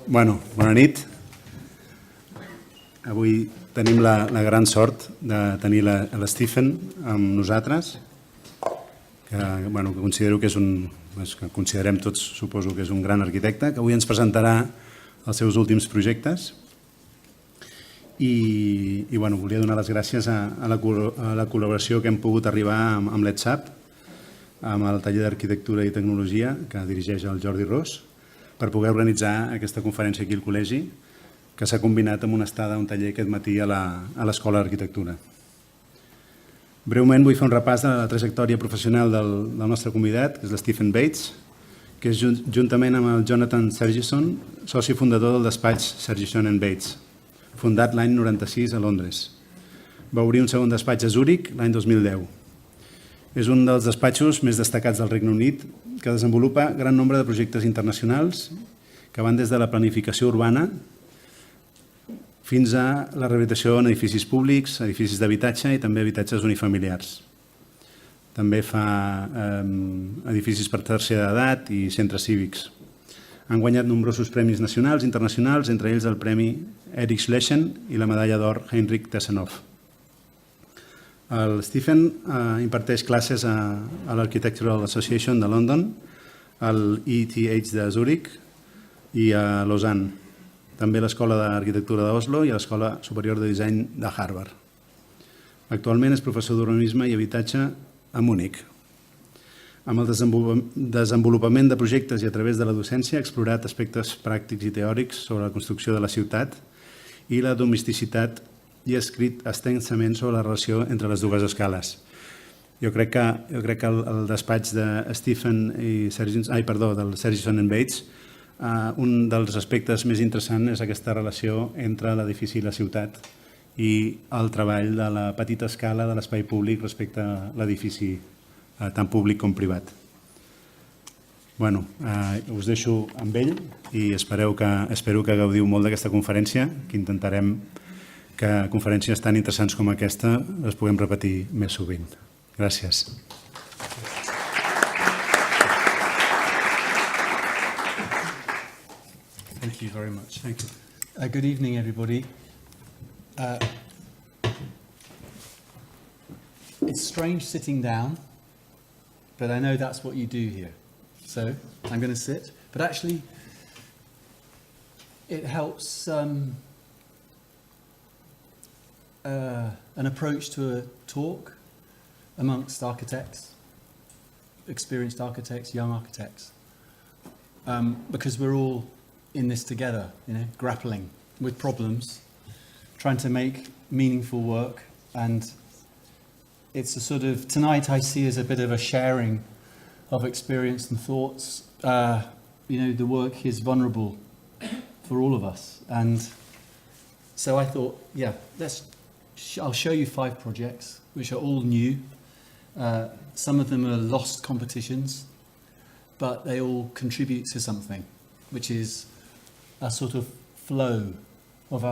Bueno, bona nit. Avui tenim la gran sort de tenir l'Stephen amb nosaltres, que considero que és que considerem tots, suposo que és un gran arquitecte, que avui ens presentarà els seus últims projectes. I volia donar les gràcies a la col·laboració que hem pogut arribar amb l'ETSAP, amb el taller d'Arquitectura i Tecnologia, que dirigeix el Jordi Ros, per poder organitzar aquesta conferència aquí al col·legi, que s'ha combinat amb una estada a un taller aquest matí a l'Escola d'Arquitectura. Breument vull fer un repàs de la trajectòria professional del nostre convidat, que és l'Stephen Bates, que és juntament amb el Jonathan Sergison, soci fundador del despatx Sergison Bates, fundat l'any 96 a Londres. Va obrir un segon despatx a Zurich l'any 2010. És un dels despatxos més destacats del Regne Unit, que desenvolupa gran nombre de projectes internacionals que van des de la planificació urbana fins a la rehabilitació en edificis públics, edificis d'habitatge i també habitatges unifamiliars. També fa edificis per tercera edat i centres cívics. Han guanyat nombrosos premis nacionals i internacionals, entre ells el Premi Erich Schelling i la medalla d'or Heinrich Tessenow. El Stephen imparteix classes a l'Architectural Association de London, al ETH de Zurich i a Lausanne, també a l'Escola d'Arquitectura d'Oslo i a l'Escola Superior de Disseny de Harvard. Actualment és professor d'urbanisme i habitatge a Múnich. Amb el desenvolupament de projectes i a través de la docència ha explorat aspectes pràctics i teòrics sobre la construcció de la ciutat i la domesticitat i ha escrit extensament sobre la relació entre les dues escales. Jo crec que el despatx del Sergison Bates, un dels aspectes més interessants és aquesta relació entre l'edifici i la ciutat i el treball de la petita escala de l'espai públic respecte a l'edifici tant públic com privat. Us deixo amb ell i espero que gaudiu molt d'aquesta conferència, que intentarem que conferències tan interessants com aquesta les puguem repetir més sovint. Gràcies. Thank you very much. Thank you. Good evening, everybody. It's strange sitting down, but I know that's what you do here. So I'm going to sit. But actually, it helps an approach to a talk amongst architects, experienced architects, young architects, because we're all in this together, grappling with problems, trying to make meaningful work. And it's a sort of, tonight I see as a bit of a sharing of experience and thoughts. The work is vulnerable for all of us. And so I thought, I'll show you 5 projects, which are all new. Some of them are lost competitions, but they all contribute to something, which is a sort of flow of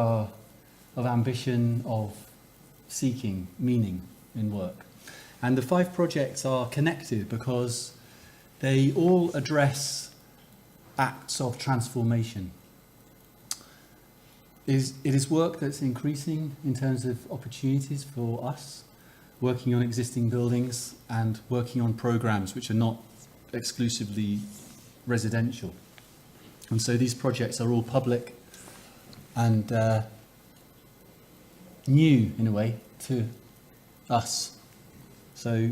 ambition, of seeking meaning in work. And the 5 projects are connected because they all address acts of transformation. It is work that's increasing in terms of opportunities for us, working on existing buildings and working on programs which are not exclusively residential. And so these projects are all public and new, in a way, to us. So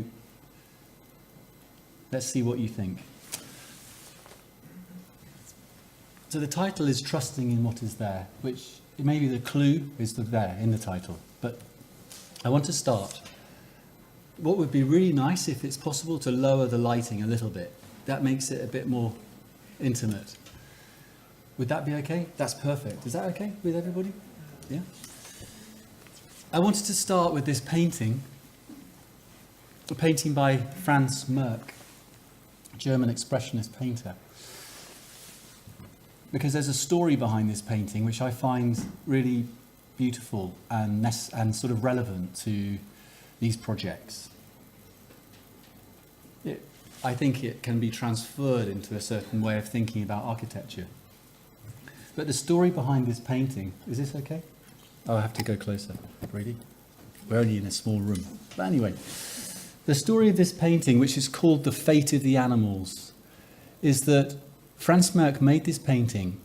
let's see what you think. So the title is Trusting in What Is There, which maybe the clue is there in the title. But I want to start. What would be really nice if it's possible to lower the lighting a little bit. That makes it a bit more intimate. Would that be okay? That's perfect. Is that okay with everybody? Yeah? I wanted to start with this painting, a painting by Franz Merck, a German expressionist painter. Because there's a story behind this painting which I find really beautiful and sort of relevant to these projects. I think it can be transferred into a certain way of thinking about architecture. But the story behind this painting, is this okay? Oh, I have to go closer, really? We're only in a small room. But anyway, the story of this painting, which is called The Fate of the Animals, is that Franz Merck made this painting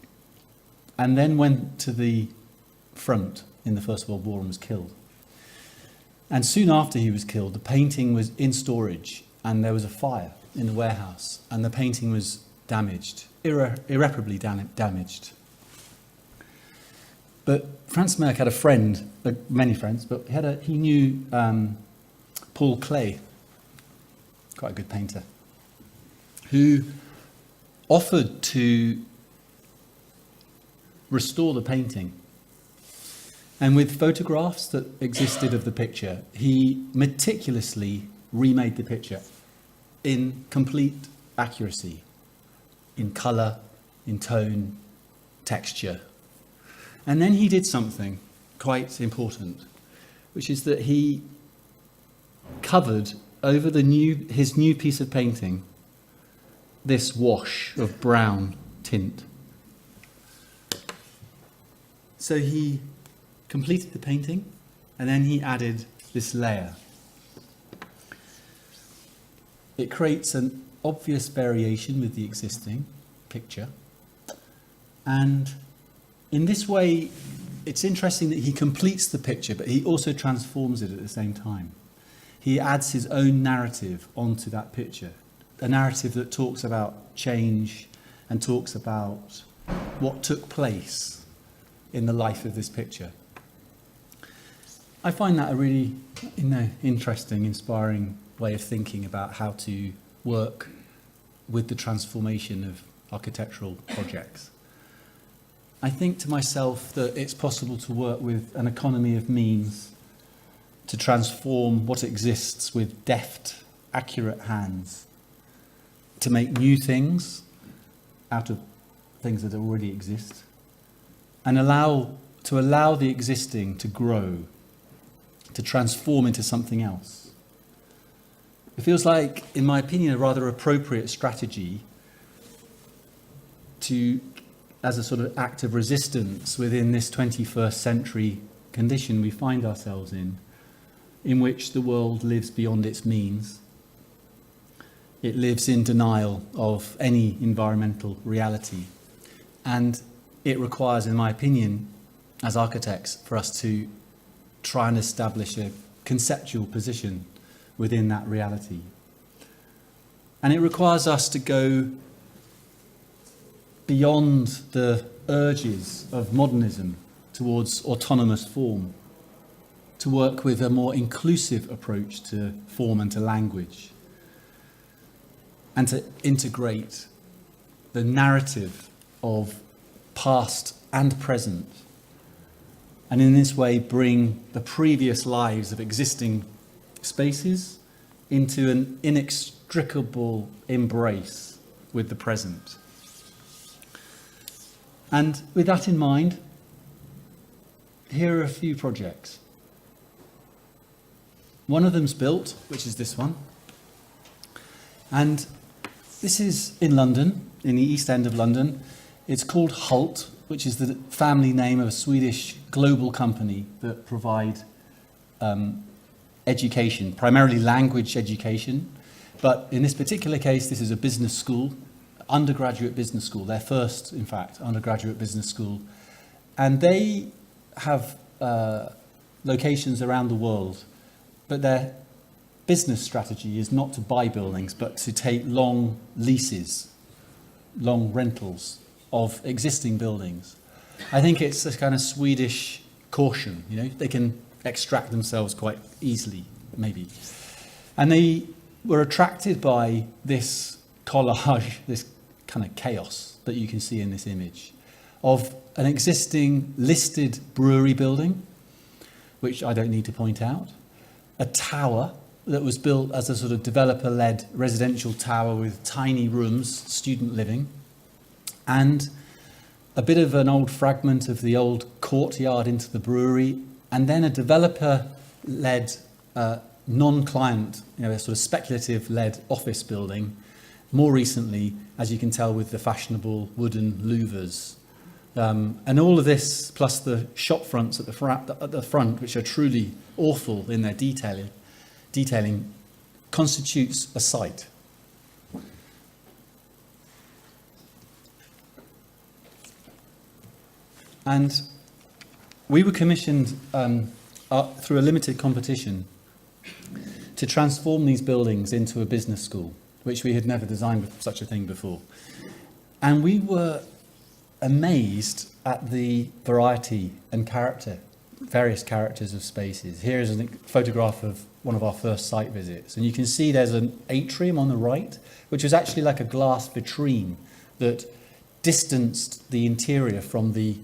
and then went to the front in the First World War and was killed. And soon after he was killed, the painting was in storage and there was a fire in the warehouse and the painting was damaged, irreparably damaged. But Franz Merck had a friend, many friends, but he knew Paul Klee, quite a good painter, who offered to restore the painting. And with photographs that existed of the picture, he meticulously remade the picture in complete accuracy, in colour, in tone, texture. And then he did something quite important, which is that he covered over his new piece of painting this wash of brown tint. So he completed the painting and then he added this layer. It creates an obvious variation with the existing picture, and in this way it's interesting that he completes the picture but he also transforms it at the same time. He adds his own narrative onto that picture, a narrative that talks about change and talks about what took place in the life of this picture. I find that a really interesting, inspiring way of thinking about how to work with the transformation of architectural projects. I think to myself that it's possible to work with an economy of means to transform what exists with deft, accurate hands, to make new things out of things that already exist, and allow the existing to grow, to transform into something else. It feels like, in my opinion, a rather appropriate strategy as a sort of act of resistance within this 21st century condition we find ourselves in which the world lives beyond its means. It lives in denial of any environmental reality. And it requires, in my opinion, as architects, for us to try and establish a conceptual position within that reality. And it requires us to go beyond the urges of modernism towards autonomous form, to work with a more inclusive approach to form and to language, and to integrate the narrative of past and present, and in this way bring the previous lives of existing spaces into an inextricable embrace with the present. And with that in mind, here are a few projects. One of them's built, which is this one. And this is in London, in the East End of London. It's called Hult, which is the family name of a Swedish global company that provide education, primarily language education. But in this particular case, this is a business school, undergraduate business school, their first, in fact, undergraduate business school. And they have locations around the world, but their business strategy is not to buy buildings, but to take long leases, long rentals of existing buildings. I think it's a kind of Swedish caution, they can extract themselves quite easily, maybe. And they were attracted by this collage, this kind of chaos that you can see in this image, of an existing listed brewery building, which I don't need to point out, a tower that was built as a sort of developer-led residential tower with tiny rooms, student living, and a bit of an old fragment of the old courtyard into the brewery, and then a developer-led, non-client, a sort of speculative-led office building, more recently, as you can tell, with the fashionable wooden louvers And all of this, plus the shop fronts at the front, which are truly awful in their detailing, constitutes a site. And we were commissioned through a limited competition to transform these buildings into a business school, which we had never designed such a thing before. And we were amazed at the variety and various characters of spaces. Here is a photograph of one of our first site visits. And you can see there's an atrium on the right, which was actually like a glass vitrine that distanced the interior from the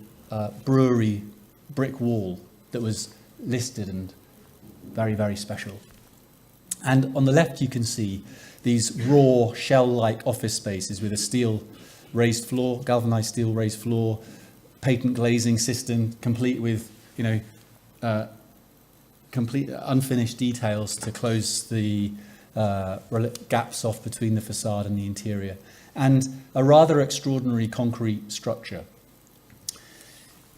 brewery brick wall that was listed and very, very special. And on the left you can see these raw shell-like office spaces with a steel raised floor, galvanized steel raised floor, patent glazing system, complete with, complete unfinished details to close the gaps off between the facade and the interior, and a rather extraordinary concrete structure.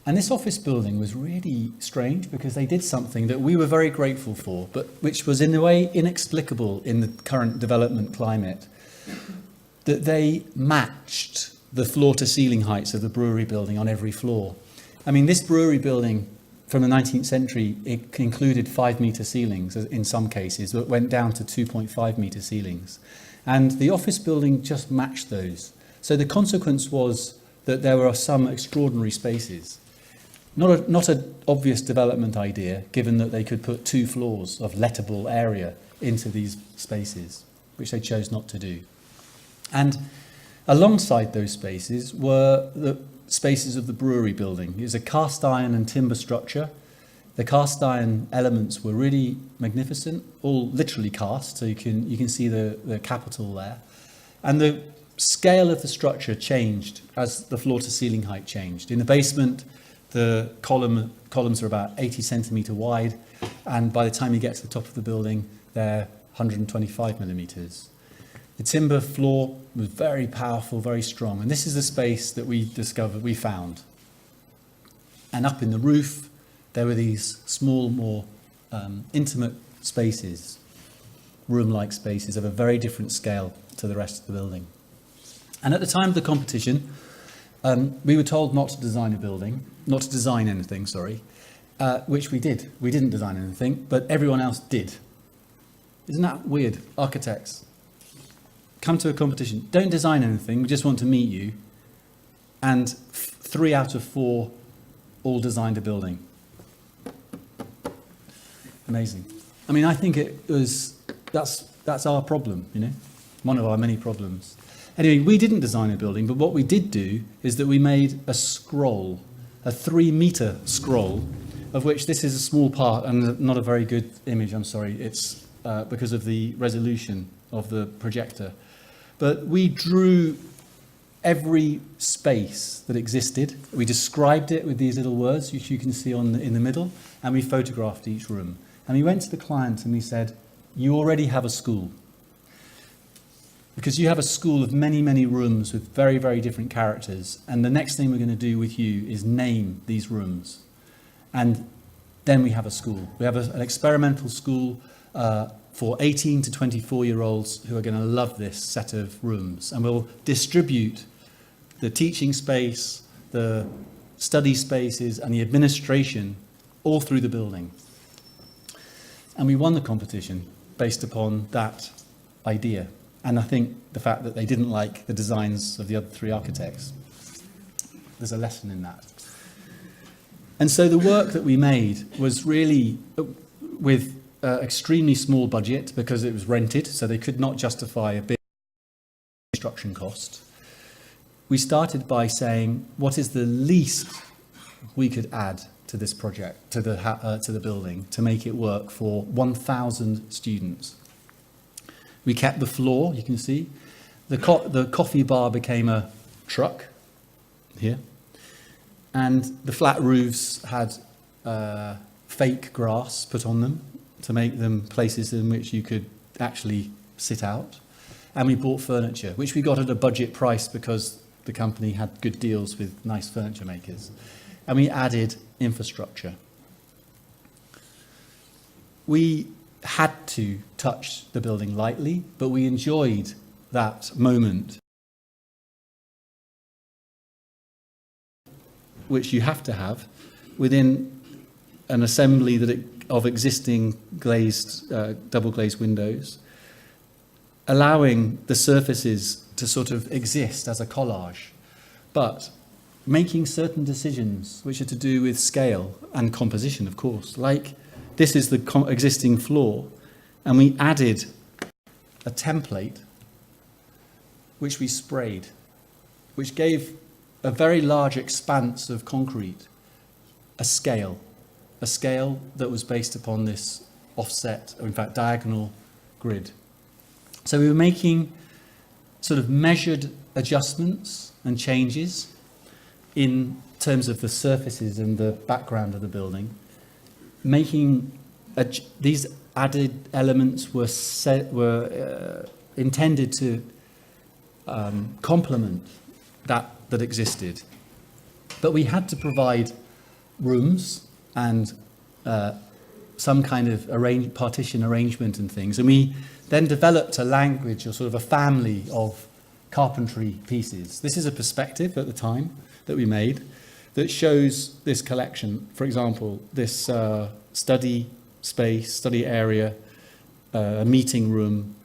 And this office building was really strange because they did something that we were very grateful for, but which was in a way inexplicable in the current development climate, that they matched the floor-to-ceiling heights of the brewery building on every floor. I mean, this brewery building from the 19th century, it included 5-metre ceilings in some cases, but went down to 2.5-metre ceilings. And the office building just matched those. So the consequence was that there were some extraordinary spaces. Not an obvious development idea, given that they could put 2 floors of lettable area into these spaces, which they chose not to do. And alongside those spaces were the spaces of the brewery building. It was a cast iron and timber structure. The cast iron elements were really magnificent, all literally cast, so you can see the capital there. And the scale of the structure changed as the floor-to-ceiling height changed. In the basement, the columns are about 80 centimetre wide, and by the time you get to the top of the building, they're 125 millimetres. The timber floor was very powerful, very strong, and this is the space that we found. And up in the roof, there were these small, more intimate spaces, room-like spaces of a very different scale to the rest of the building. And at the time of the competition, we were told not to design anything, which we did. We didn't design anything, but everyone else did. Isn't that weird? Architects, come to a competition, don't design anything, we just want to meet you. And 3 out of 4 all designed a building. Amazing. I mean, I think that's our problem, one of our many problems. Anyway, we didn't design a building, but what we did do is that we made a scroll, a 3-metre scroll, of which this is a small part and not a very good image, I'm sorry. It's because of the resolution of the projector. But we drew every space that existed. We described it with these little words, which you can see in the middle, and we photographed each room. And we went to the client and we said, you already have a school. Because you have a school of many, many rooms with very, very different characters. And the next thing we're going to do with you is name these rooms. And then we have a school. We have an experimental school for 18 to 24-year-olds who are going to love this set of rooms. And we'll distribute the teaching space, the study spaces, and the administration all through the building. And we won the competition based upon that idea. And I think the fact that they didn't like the designs of the other 3 architects, there's a lesson in that. And so the work that we made was really with extremely small budget because it was rented, so they could not justify a big construction cost. We started by saying, what is the least we could add to this project, to the building, to make it work for 1,000 students? We kept the floor, you can see. The coffee bar became a truck here. And the flat roofs had fake grass put on them to make them places in which you could actually sit out. And we bought furniture, which we got at a budget price because the company had good deals with nice furniture makers. And we added infrastructure. We had to touch the building lightly, but we enjoyed that moment, which you have to have within an assembly of existing glazed, double glazed windows, allowing the surfaces to sort of exist as a collage, but making certain decisions which are to do with scale and composition, of course. Like, this is the existing floor, and we added a template which we sprayed, which gave a very large expanse of concrete a scale that was based upon this offset, or in fact diagonal grid. So we were making sort of measured adjustments and changes in terms of the surfaces and the background of the building, making these added elements were intended to complement that existed. But we had to provide rooms and some kind of partition arrangement and things. And we then developed a language, or sort of a family of carpentry pieces. This is a perspective at the time that we made that shows this collection. For example, this study space, study area, a meeting room,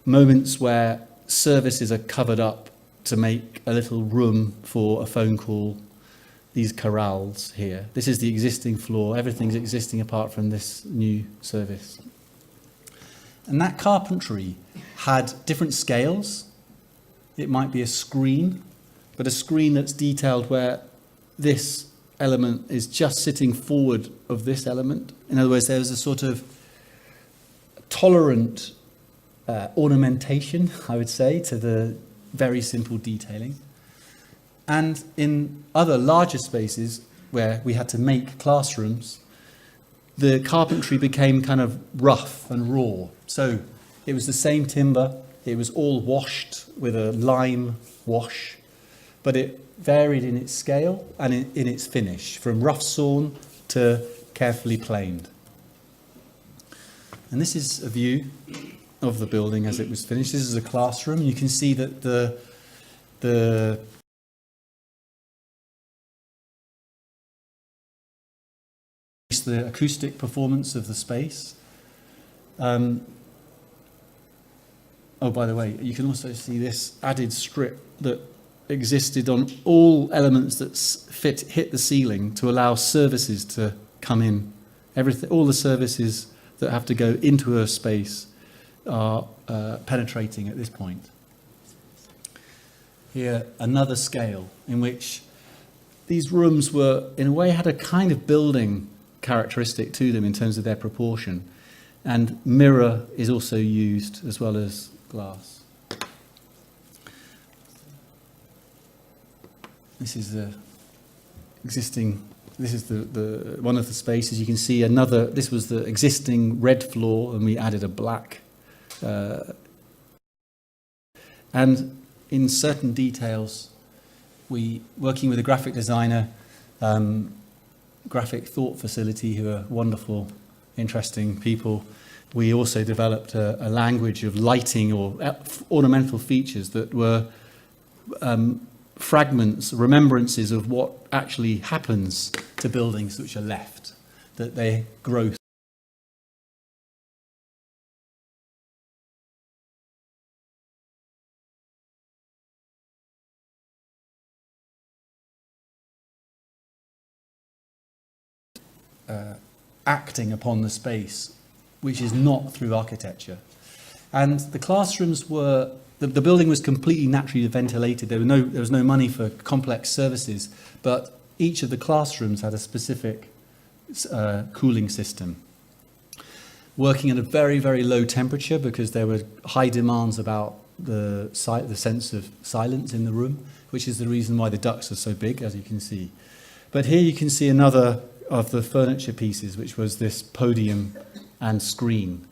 moments where services are covered up to make a little room for a phone call, these corrals here. This is the existing floor. Everything's existing apart from this new service. And that carpentry had different scales. It might be a screen, but a screen that's detailed where this element is just sitting forward of this element. In other words, there's a sort of tolerant ornamentation, I would say, to the very simple detailing. And in other larger spaces where we had to make classrooms, the carpentry became kind of rough and raw. So it was the same timber, it was all washed with a lime wash, but it varied in its scale and in its finish, from rough sawn to carefully planed. And this is a view of the building as it was finished. This is a classroom. You can see that the acoustic performance of the space. Oh, by the way, you can also see this added strip that existed on all elements that hit the ceiling to allow services to come in. All the services that have to go into a space are penetrating at this point. Here, another scale in which these rooms were, in a way, had a kind of building characteristic to them in terms of their proportion. And mirror is also used as well as glass. This is the existing, this is the one of the spaces. You can see another, this was the existing red floor, and we added a black. And in certain details, working with a graphic designer, Graphic Thought Facility, who are wonderful, interesting people, we also developed a language of lighting or ornamental features that were fragments, remembrances of what actually happens to buildings which are left, that they grow. Acting upon the space, which is not through architecture. And the classrooms were, the building was completely naturally ventilated. There was no money for complex services, but each of the classrooms had a specific cooling system, working at a very, very low temperature because there were high demands about the sense of silence in the room, which is the reason why the ducts are so big, as you can see. But here you can see another of the furniture pieces, which was this podium and screen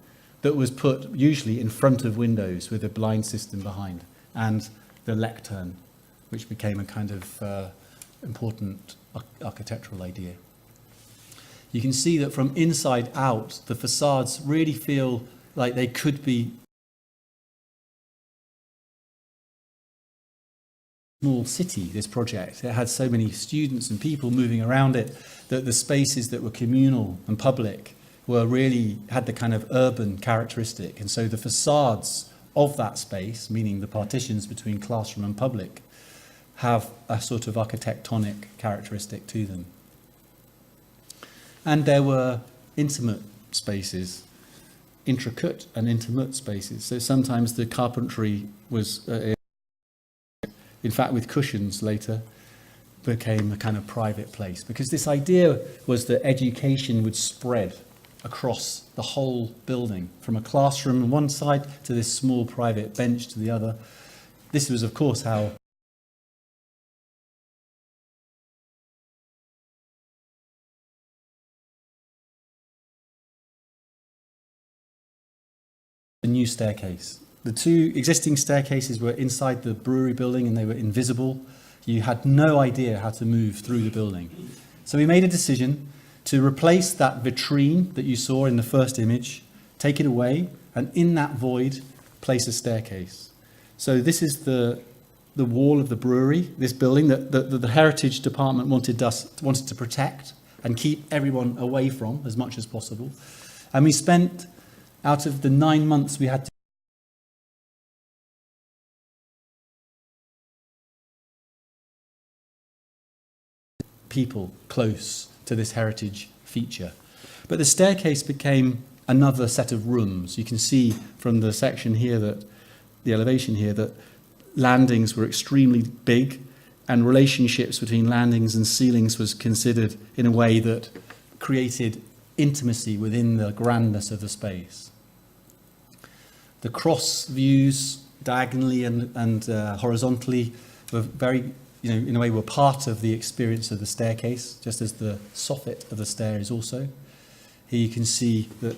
that was put usually in front of windows with a blind system behind, and the lectern which became a kind of important architectural idea. You can see that from inside out, the facades really feel like they could be a small city, this project. It had so many students and people moving around it that the spaces that were communal and public were really had the kind of urban characteristic. And so the facades of that space, meaning the partitions between classroom and public, have a sort of architectonic characteristic to them. And there were intimate spaces, intricate and intimate spaces. So sometimes the carpentry was, in fact with cushions later, became a kind of private place. Because this idea was that education would spread across the whole building, from a classroom on one side to this small private bench to the other. This was, of course, how the new staircase. The two existing staircases were inside the brewery building and they were invisible. You had no idea how to move through the building. So we made a decision to replace that vitrine that you saw in the first image, take it away, and in that void, place a staircase. So this is the wall of the brewery, this building that the Heritage Department wanted to protect and keep everyone away from as much as possible. And we spent, out of the 9 months we had to people close to this heritage feature. But the staircase became another set of rooms. You can see from the section here, that the elevation here, that landings were extremely big and relationships between landings and ceilings was considered in a way that created intimacy within the grandness of the space. The cross views diagonally and horizontally were very, in a way, were part of the experience of the staircase, just as the soffit of the stair is also. Here you can see that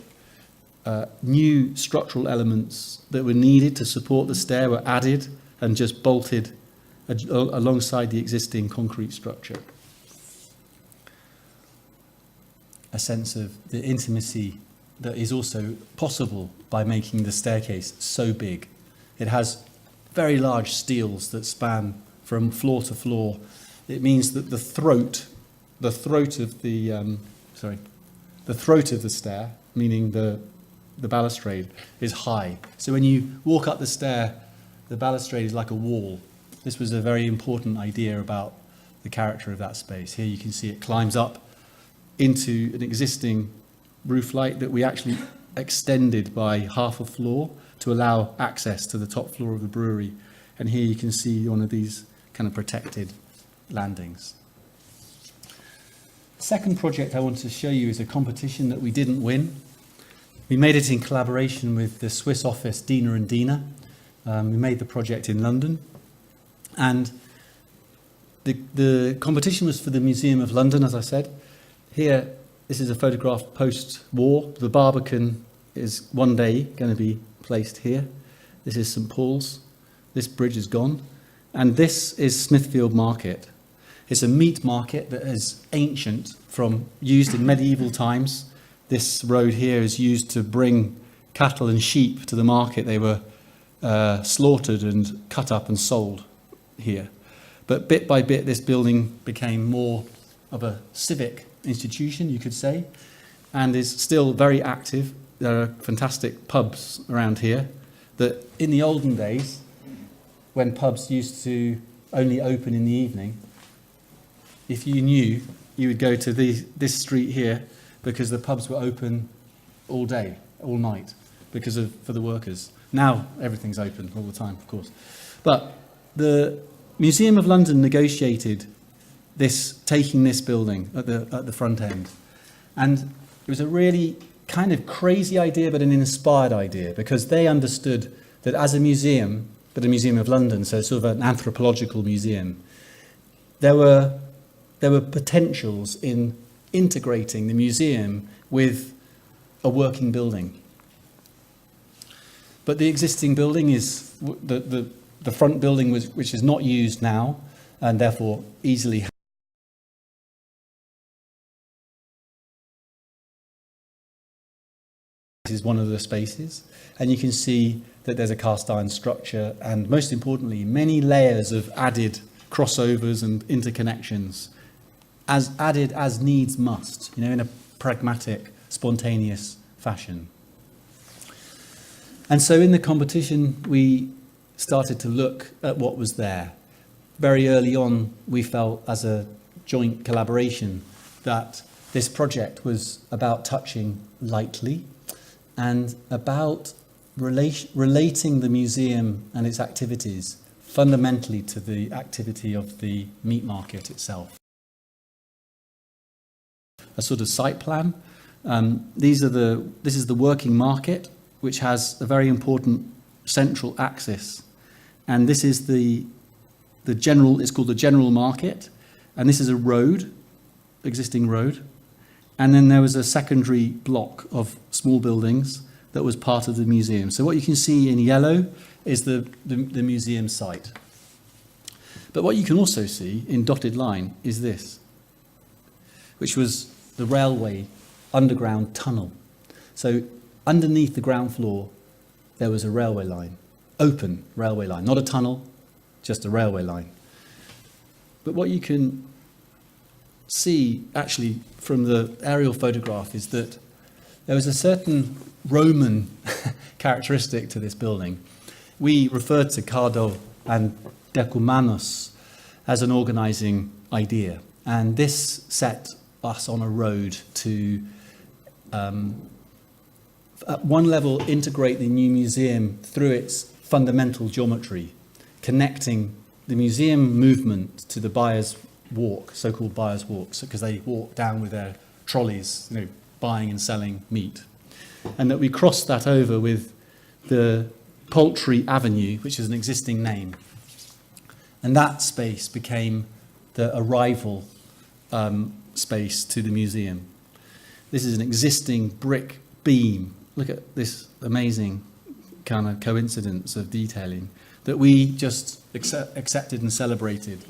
new structural elements that were needed to support the stair were added and just bolted alongside the existing concrete structure. A sense of the intimacy that is also possible by making the staircase so big. It has very large steels that span from floor to floor. It means that the throat of the stair, meaning the balustrade, is high. So when you walk up the stair, the balustrade is like a wall. This was a very important idea about the character of that space. Here you can see it climbs up into an existing roof light that we actually extended by half a floor to allow access to the top floor of the brewery. And here you can see one of these kind of protected landings. The second project I want to show you is a competition that we didn't win. We made it in collaboration with the Swiss office Diener and Diener. We made the project in London, and the competition was for the Museum of London, as I said. Here, this is a photograph post-war. The Barbican is one day going to be placed here. This is St. Paul's. This bridge is gone. And this is Smithfield Market. It's a meat market that is ancient, used in medieval times. This road here is used to bring cattle and sheep to the market. They were slaughtered and cut up and sold here. But bit by bit, this building became more of a civic institution, you could say, and is still very active. There are fantastic pubs around here that in the olden days, when pubs used to only open in the evening, if you knew, you would go to this street here because the pubs were open all day, all night, for the workers. Now everything's open all the time, of course. But the Museum of London negotiated taking this building at the front end. And it was a really kind of crazy idea, but an inspired idea, because they understood that as a museum, but a Museum of London, so sort of an anthropological museum, there were potentials in integrating the museum with a working building. But the existing building is, the the front building, which is not used now, and therefore easily is one of the spaces. And you can see that there's a cast iron structure, and most importantly, many layers of added crossovers and interconnections, as added as needs must, in a pragmatic, spontaneous fashion. And so in the competition, we started to look at what was there. Very early on, we felt as a joint collaboration that this project was about touching lightly and about relating the museum and its activities fundamentally to the activity of the meat market itself. A sort of site plan. This is the working market, which has a very important central axis, and this is the general. It's called the general market, and this is a road, existing road, and then there was a secondary block of small buildings that was part of the museum. So what you can see in yellow is the museum site. But what you can also see in dotted line is this, which was the railway underground tunnel. So underneath the ground floor, there was a railway line, open railway line, not a tunnel, just a railway line. But what you can see actually from the aerial photograph is that there was a certain Roman characteristic to this building. We referred to Cardo and Decumanus as an organizing idea, and this set us on a road to at one level integrate the new museum through its fundamental geometry, connecting the museum movement to the buyer's walk, so-called buyer's walks, because they walk down with their trolleys, buying and selling meat. And that we crossed that over with the Poultry Avenue, which is an existing name. And that space became the arrival space to the museum. This is an existing brick beam. Look at this amazing kind of coincidence of detailing that we just accepted and celebrated.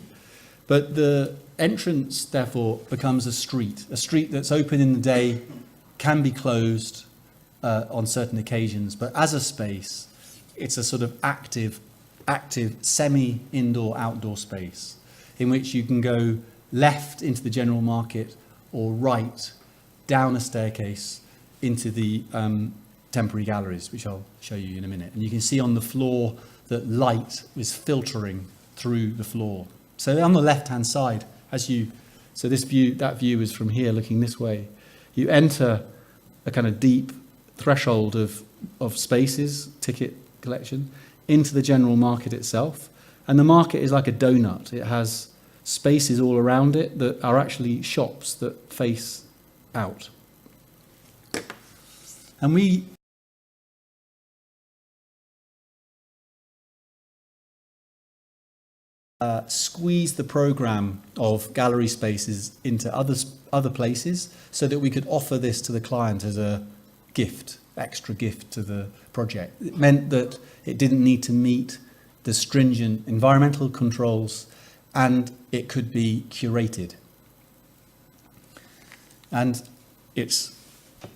But the entrance, therefore, becomes a street that's open in the day, can be closed on certain occasions, but as a space, it's a sort of active semi-indoor, outdoor space in which you can go left into the general market or right down a staircase into the temporary galleries, which I'll show you in a minute. And you can see on the floor that light is filtering through the floor. So on the left-hand side, that view is from here looking this way. You enter a kind of deep threshold of spaces, ticket collection, into the general market itself. And the market is like a donut. It has spaces all around it that are actually shops that face out. And we squeeze the program of gallery spaces into other places so that we could offer this to the client as a gift, extra gift to the project. It meant that it didn't need to meet the stringent environmental controls, and it could be curated. And its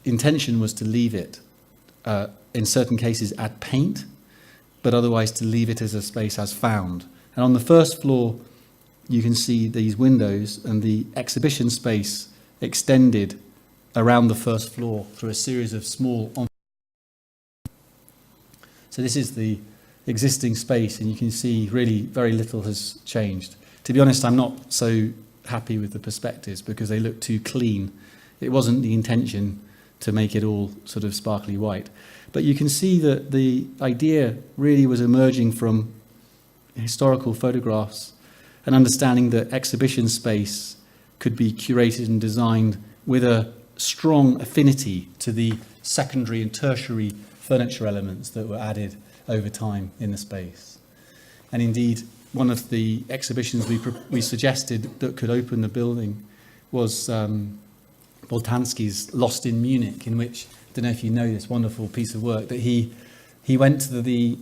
intention was to leave it, in certain cases, add paint, but otherwise to leave it as a space as found. And on the first floor, you can see these windows and the exhibition space extended around the first floor through a series of small. So this is the existing space, and you can see really very little has changed. To be honest, I'm not so happy with the perspectives because they look too clean. It wasn't the intention to make it all sort of sparkly white. But you can see that the idea really was emerging from historical photographs and understanding that exhibition space could be curated and designed with a strong affinity to the secondary and tertiary furniture elements that were added over time in the space. And indeed, one of the exhibitions we suggested that could open the building was Boltanski's Lost in Munich, in which, I don't know if you know this wonderful piece of work, that he went to the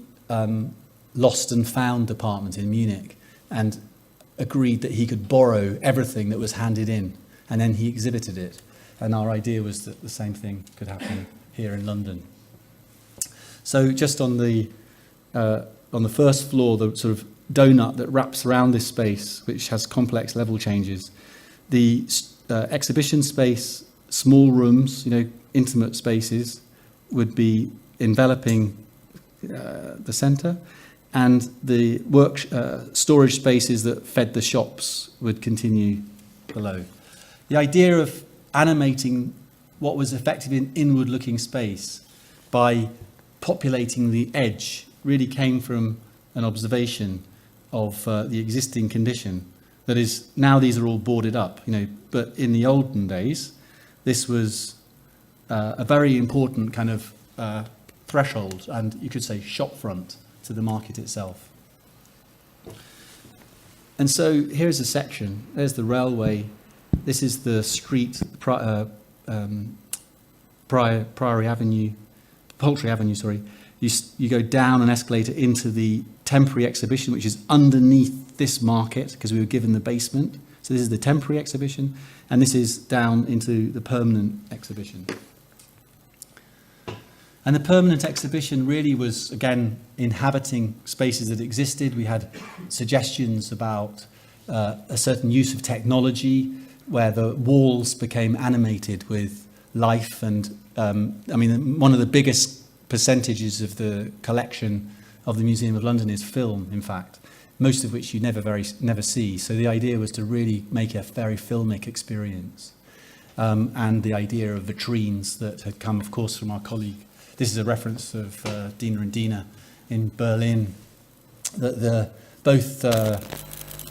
lost and found department in Munich and agreed that he could borrow everything that was handed in, and then he exhibited it. And our idea was that the same thing could happen here in London. So just on the first floor, the sort of donut that wraps around this space, which has complex level changes, the exhibition space, small rooms, intimate spaces, would be enveloping the centre, and the storage spaces that fed the shops would continue below. The idea of animating what was effectively an inward-looking space by populating the edge really came from an observation of the existing condition. That is, now these are all boarded up, but in the olden days, this was a very important kind of threshold, and you could say shop front to the market itself. And so here's a section. There's the railway. This is the street, Poultry Avenue, sorry. You go down an escalator into the temporary exhibition, which is underneath this market, because we were given the basement. So this is the temporary exhibition, and this is down into the permanent exhibition. And the permanent exhibition really was, again, inhabiting spaces that existed. We had suggestions about a certain use of technology, where the walls became animated with life. And one of the biggest percentages of the collection of the Museum of London is film, in fact, most of which you never see. So the idea was to really make a very filmic experience. And the idea of vitrines that had come, of course, from our colleague. This is a reference of Dina and Dina in Berlin, that both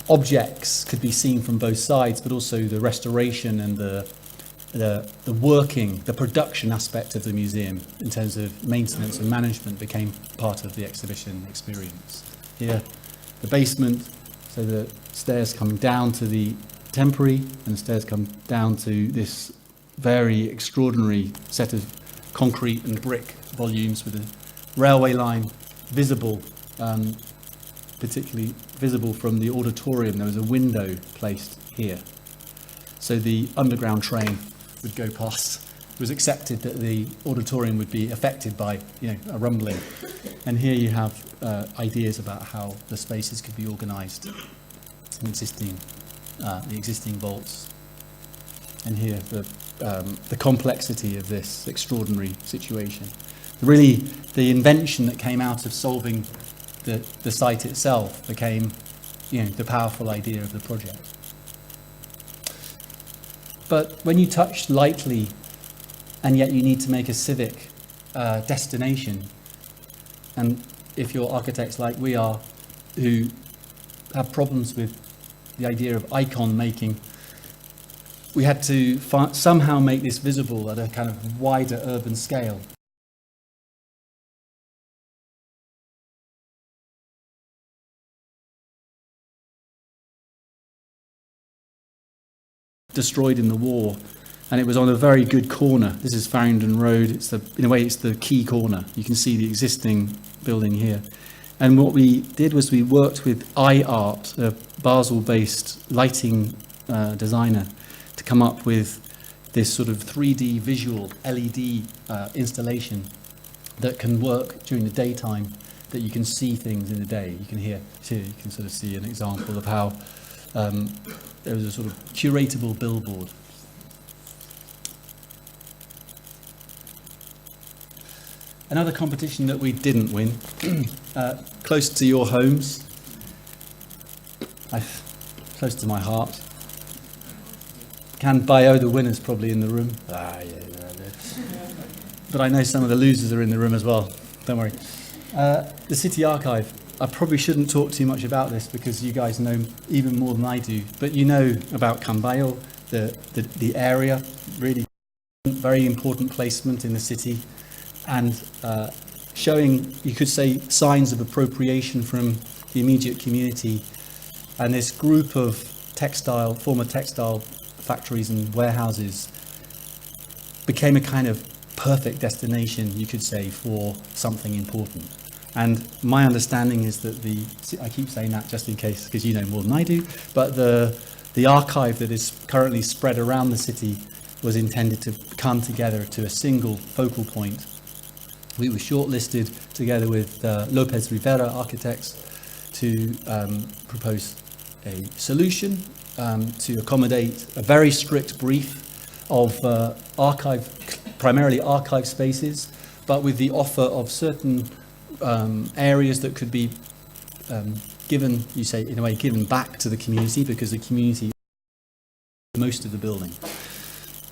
objects could be seen from both sides, but also the restoration and the working, the production aspect of the museum in terms of maintenance and management became part of the exhibition experience. Here, the basement, so the stairs come down to the temporary, and the stairs come down to this very extraordinary set of concrete and brick volumes with a railway line visible, particularly visible from the auditorium. There was a window placed here. So the underground train would go past. It was accepted that the auditorium would be affected by a rumbling. And here you have ideas about how the spaces could be organised, the existing vaults. And here the complexity of this extraordinary situation. Really, the invention that came out of solving the site itself became, the powerful idea of the project. But when you touch lightly, and yet you need to make a civic destination, and if you're architects like we are, who have problems with the idea of icon making, we had to somehow make this visible at a kind of wider urban scale. Destroyed in the war, and it was on a very good corner. This is Farringdon Road. In a way, it's the key corner. You can see the existing building here. And what we did was we worked with iArt, a Basel-based lighting designer, to come up with this sort of 3D visual LED installation that can work during the daytime, that you can see things in the day. You can hear, here you can sort of see an example of how there was a sort of curatable billboard. Another competition that we didn't win, close to your homes, close to my heart. Can bio the winners probably in the room. But I know some of the losers are in the room as well. Don't worry. The City Archive. I probably shouldn't talk too much about this because you guys know even more than I do. But you know about Cambaio, the area, really very important placement in the city, and showing, you could say, signs of appropriation from the immediate community. And this group of former textile factories and warehouses became a kind of perfect destination, you could say, for something important. And my understanding is that I keep saying that just in case, because you know more than I do, but the archive that is currently spread around the city was intended to come together to a single focal point. We were shortlisted together with Lopez Rivera Architects to propose a solution to accommodate a very strict brief of primarily archive spaces, but with the offer of certain areas that could be given, you say, in a way, given back to the community, because the community most of the building.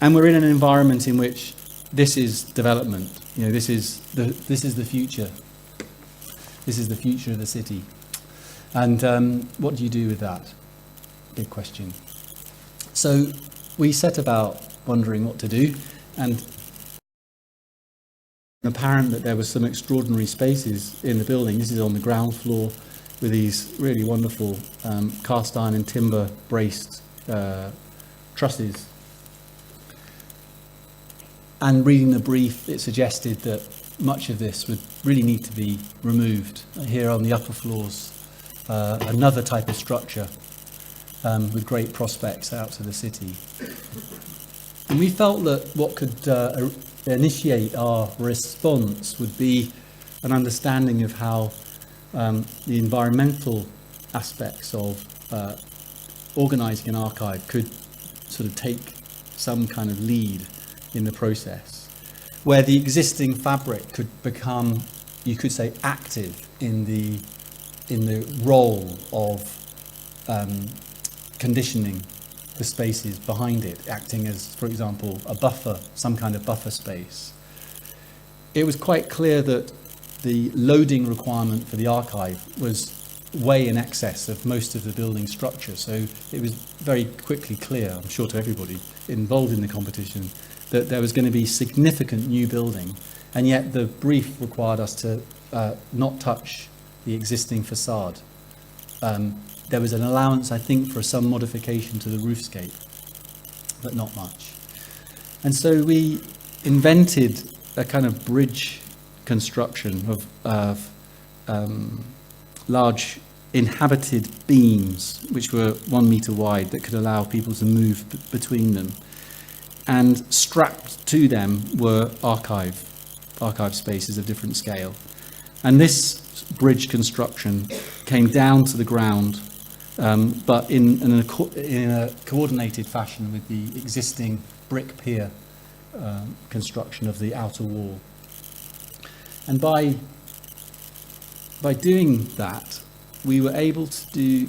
And we're in an environment in which this is development. You know, this is the future. This is the future of the city. And what do you do with that? Big question. So we set about wondering what to do, and apparent that there were some extraordinary spaces in the building. This is on the ground floor with these really wonderful cast iron and timber braced trusses. And reading the brief, it suggested that much of this would really need to be removed. Here on the upper floors, another type of structure with great prospects out to the city. And we felt that what could initiate our response would be an understanding of how the environmental aspects of organising an archive could sort of take some kind of lead in the process, where the existing fabric could become, you could say, active in the role of conditioning the spaces behind it, acting as, for example, a buffer, some kind of buffer space. It was quite clear that the loading requirement for the archive was way in excess of most of the building structure. So it was very quickly clear, I'm sure to everybody involved in the competition, that there was going to be significant new building, and yet the brief required us to not touch the existing facade. There was an allowance, I think, for some modification to the roofscape, but not much. And so we invented a kind of bridge construction of large inhabited beams, which were 1 meter wide, that could allow people to move between them. And strapped to them were archive spaces of different scale. And this bridge construction came down to the ground, but in a coordinated fashion with the existing brick pier construction of the outer wall. And by doing that, we were able to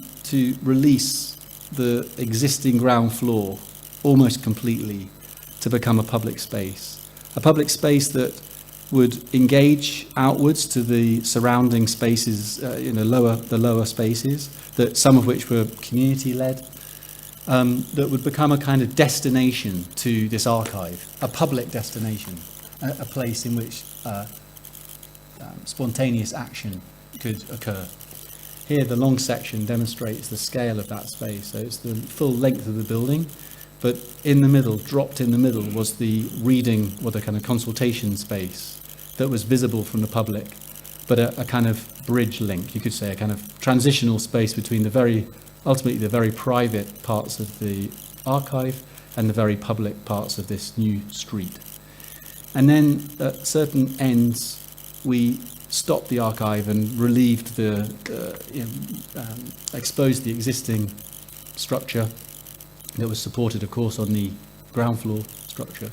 release the existing ground floor almost completely to become a public space that would engage outwards to the surrounding spaces, the lower spaces, that some of which were community-led, that would become a kind of destination to this archive, a public destination, a place in which spontaneous action could occur. Here, the long section demonstrates the scale of that space. So it's the full length of the building, but in the middle, dropped in the middle, was the reading, or the kind of consultation space that was visible from the public, but a kind of bridge link, you could say, a kind of transitional space between ultimately the very private parts of the archive and the very public parts of this new street. And then at certain ends, we stopped the archive and relieved exposed the existing structure that was supported, of course, on the ground floor structure,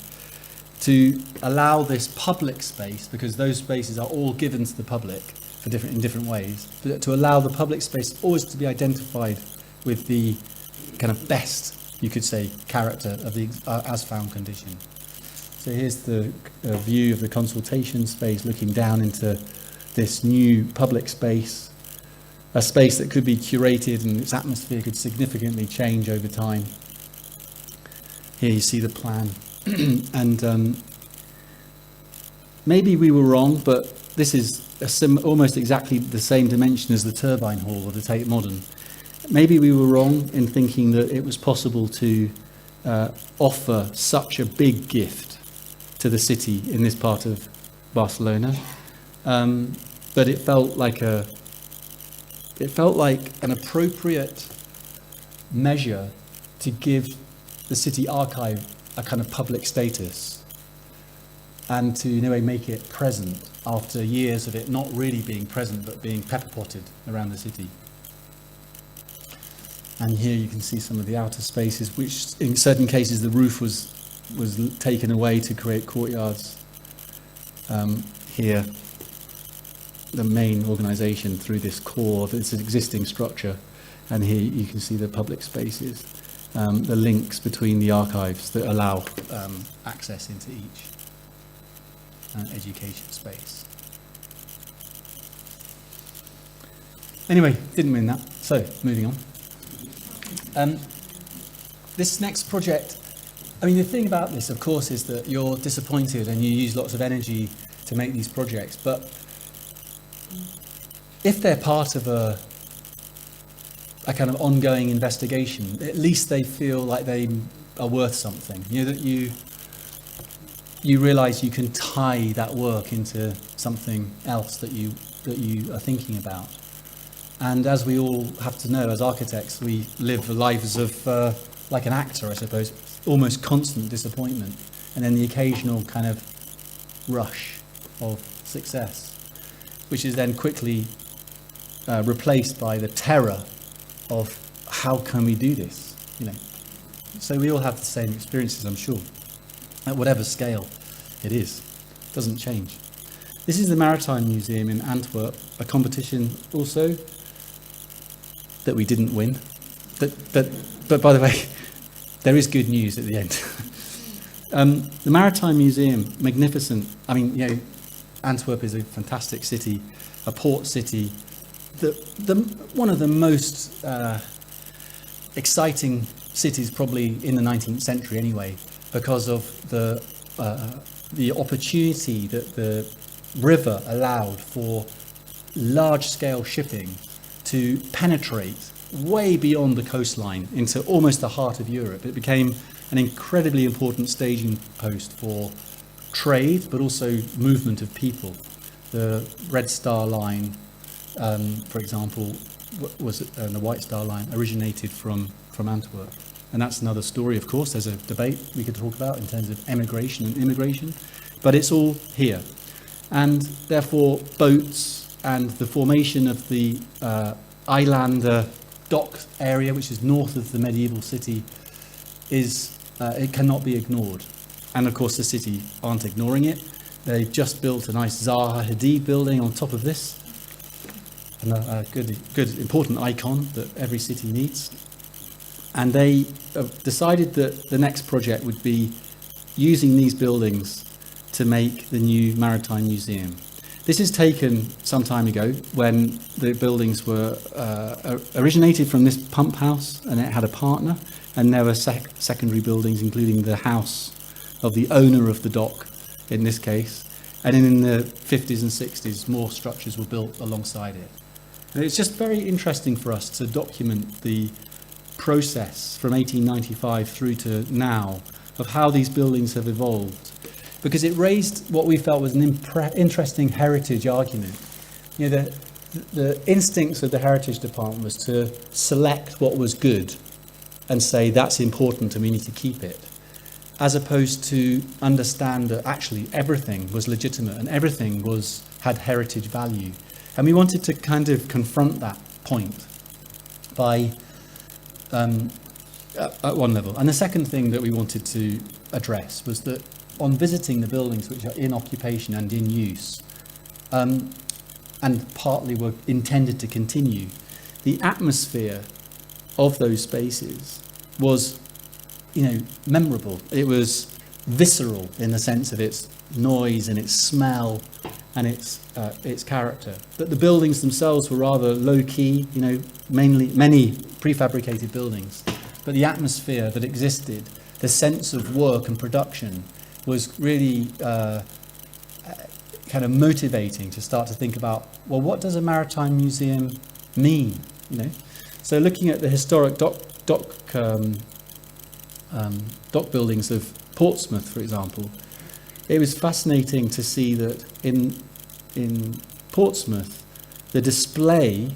to allow this public space, because those spaces are all given to the public in different ways, but to allow the public space always to be identified with the kind of best, you could say, character of the as-found condition. So here's the view of the consultation space looking down into this new public space, a space that could be curated and its atmosphere could significantly change over time. Here you see the plan. And maybe we were wrong, but this is almost exactly the same dimension as the Turbine Hall or the Tate Modern. Maybe we were wrong in thinking that it was possible to offer such a big gift to the city in this part of Barcelona. but it felt like an appropriate measure to give the city archive a kind of public status and to in a way make it present after years of it not really being present but being pepper-potted around the city. And here you can see some of the outer spaces, which in certain cases the roof was taken away to create courtyards. Here, the main organisation through this core, this existing structure, and here you can see the public spaces, the links between the archives that allow access into each education space. Anyway, didn't win that, so moving on. This next project, I mean, the thing about this, of course, is that you're disappointed and you use lots of energy to make these projects, but if they're part of a kind of ongoing investigation, at least they feel like they are worth something. You know, that you realise you can tie that work into something else that you are thinking about. And as we all have to know, as architects, we live the lives of, like an actor, I suppose, almost constant disappointment, and then the occasional kind of rush of success, which is then quickly replaced by the terror of how can we do this, you know. So we all have the same experiences, I'm sure, at whatever scale it is. It doesn't change. This is the Maritime Museum in Antwerp, a competition also that we didn't win. But by the way, there is good news at the end. The Maritime Museum, magnificent. I mean, you know, Antwerp is a fantastic city, a port city. One of the most exciting cities probably in the 19th century anyway, because of the opportunity that the river allowed for large-scale shipping to penetrate way beyond the coastline into almost the heart of Europe. It became an incredibly important staging post for trade, but also movement of people. The Red Star Line, for example, the White Star Line originated from Antwerp. And that's another story, of course. There's a debate we could talk about in terms of emigration and immigration, but it's all here. And therefore, boats and the formation of the Eilander dock area, which is north of the medieval city, it cannot be ignored. And of course, the city aren't ignoring it. They've just built a nice Zaha Hadid building on top of this, and a good important icon that every city needs. And they have decided that the next project would be using these buildings to make the new Maritime Museum. This is taken some time ago when the buildings were originated from this pump house, and it had a partner, and there were secondary buildings, including the house of the owner of the dock, in this case. And then in the 50s and 60s, more structures were built alongside it. And it's just very interesting for us to document the process from 1895 through to now of how these buildings have evolved, because it raised what we felt was an interesting heritage argument. You know, the instincts of the Heritage Department was to select what was good and say that's important and we need to keep it, as opposed to understand that actually everything was legitimate and everything had heritage value. And we wanted to kind of confront that point by at one level. And the second thing that we wanted to address was that on visiting the buildings which are in occupation and in use, and partly were intended to continue, the atmosphere of those spaces was, you know, memorable. It was visceral in the sense of its noise and its smell and its character. But the buildings themselves were rather low-key, you know, many prefabricated buildings. But the atmosphere that existed, the sense of work and production, was really kind of motivating to start to think about, well, what does a maritime museum mean? You know, so looking at the historic dock buildings of Portsmouth, for example, it was fascinating to see that in Portsmouth, the display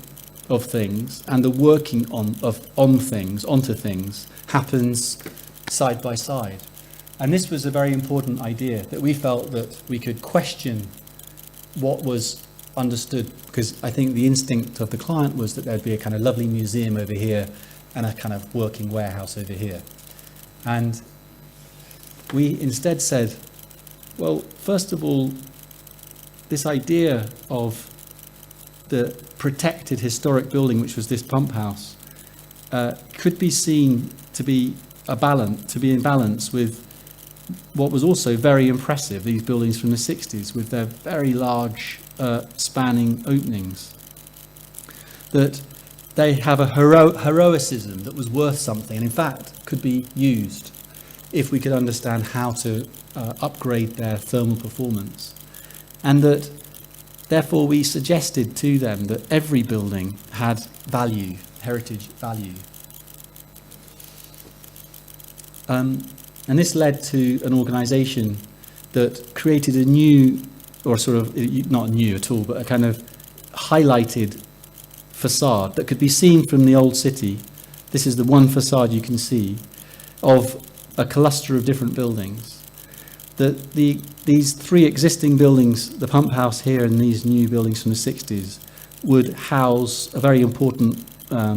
of things and the working on things, onto things, happens side by side. And this was a very important idea, that we felt that we could question what was understood, because I think the instinct of the client was that there'd be a kind of lovely museum over here and a kind of working warehouse over here. And we instead said, well, first of all, this idea of the protected historic building, which was this pump house, could be seen to be in balance with what was also very impressive, these buildings from the 60s with their very large spanning openings. That they have a heroicism that was worth something, and in fact could be used if we could understand how to upgrade their thermal performance. And that therefore we suggested to them that every building had value, heritage value. And this led to an organisation that created a new, or sort of, not new at all, but a kind of highlighted facade that could be seen from the old city. This is the one facade you can see of a cluster of different buildings. That these three existing buildings, the pump house here and these new buildings from the 60s, would house a very important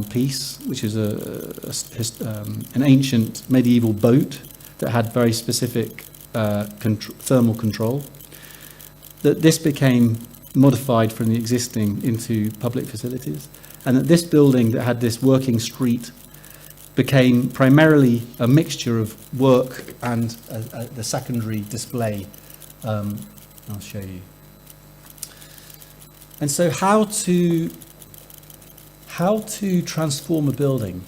piece, which is an ancient medieval boat that had very specific thermal control. That this became modified from the existing into public facilities, and that this building that had this working street became primarily a mixture of work and the secondary display. I'll show you. And so how to transform a building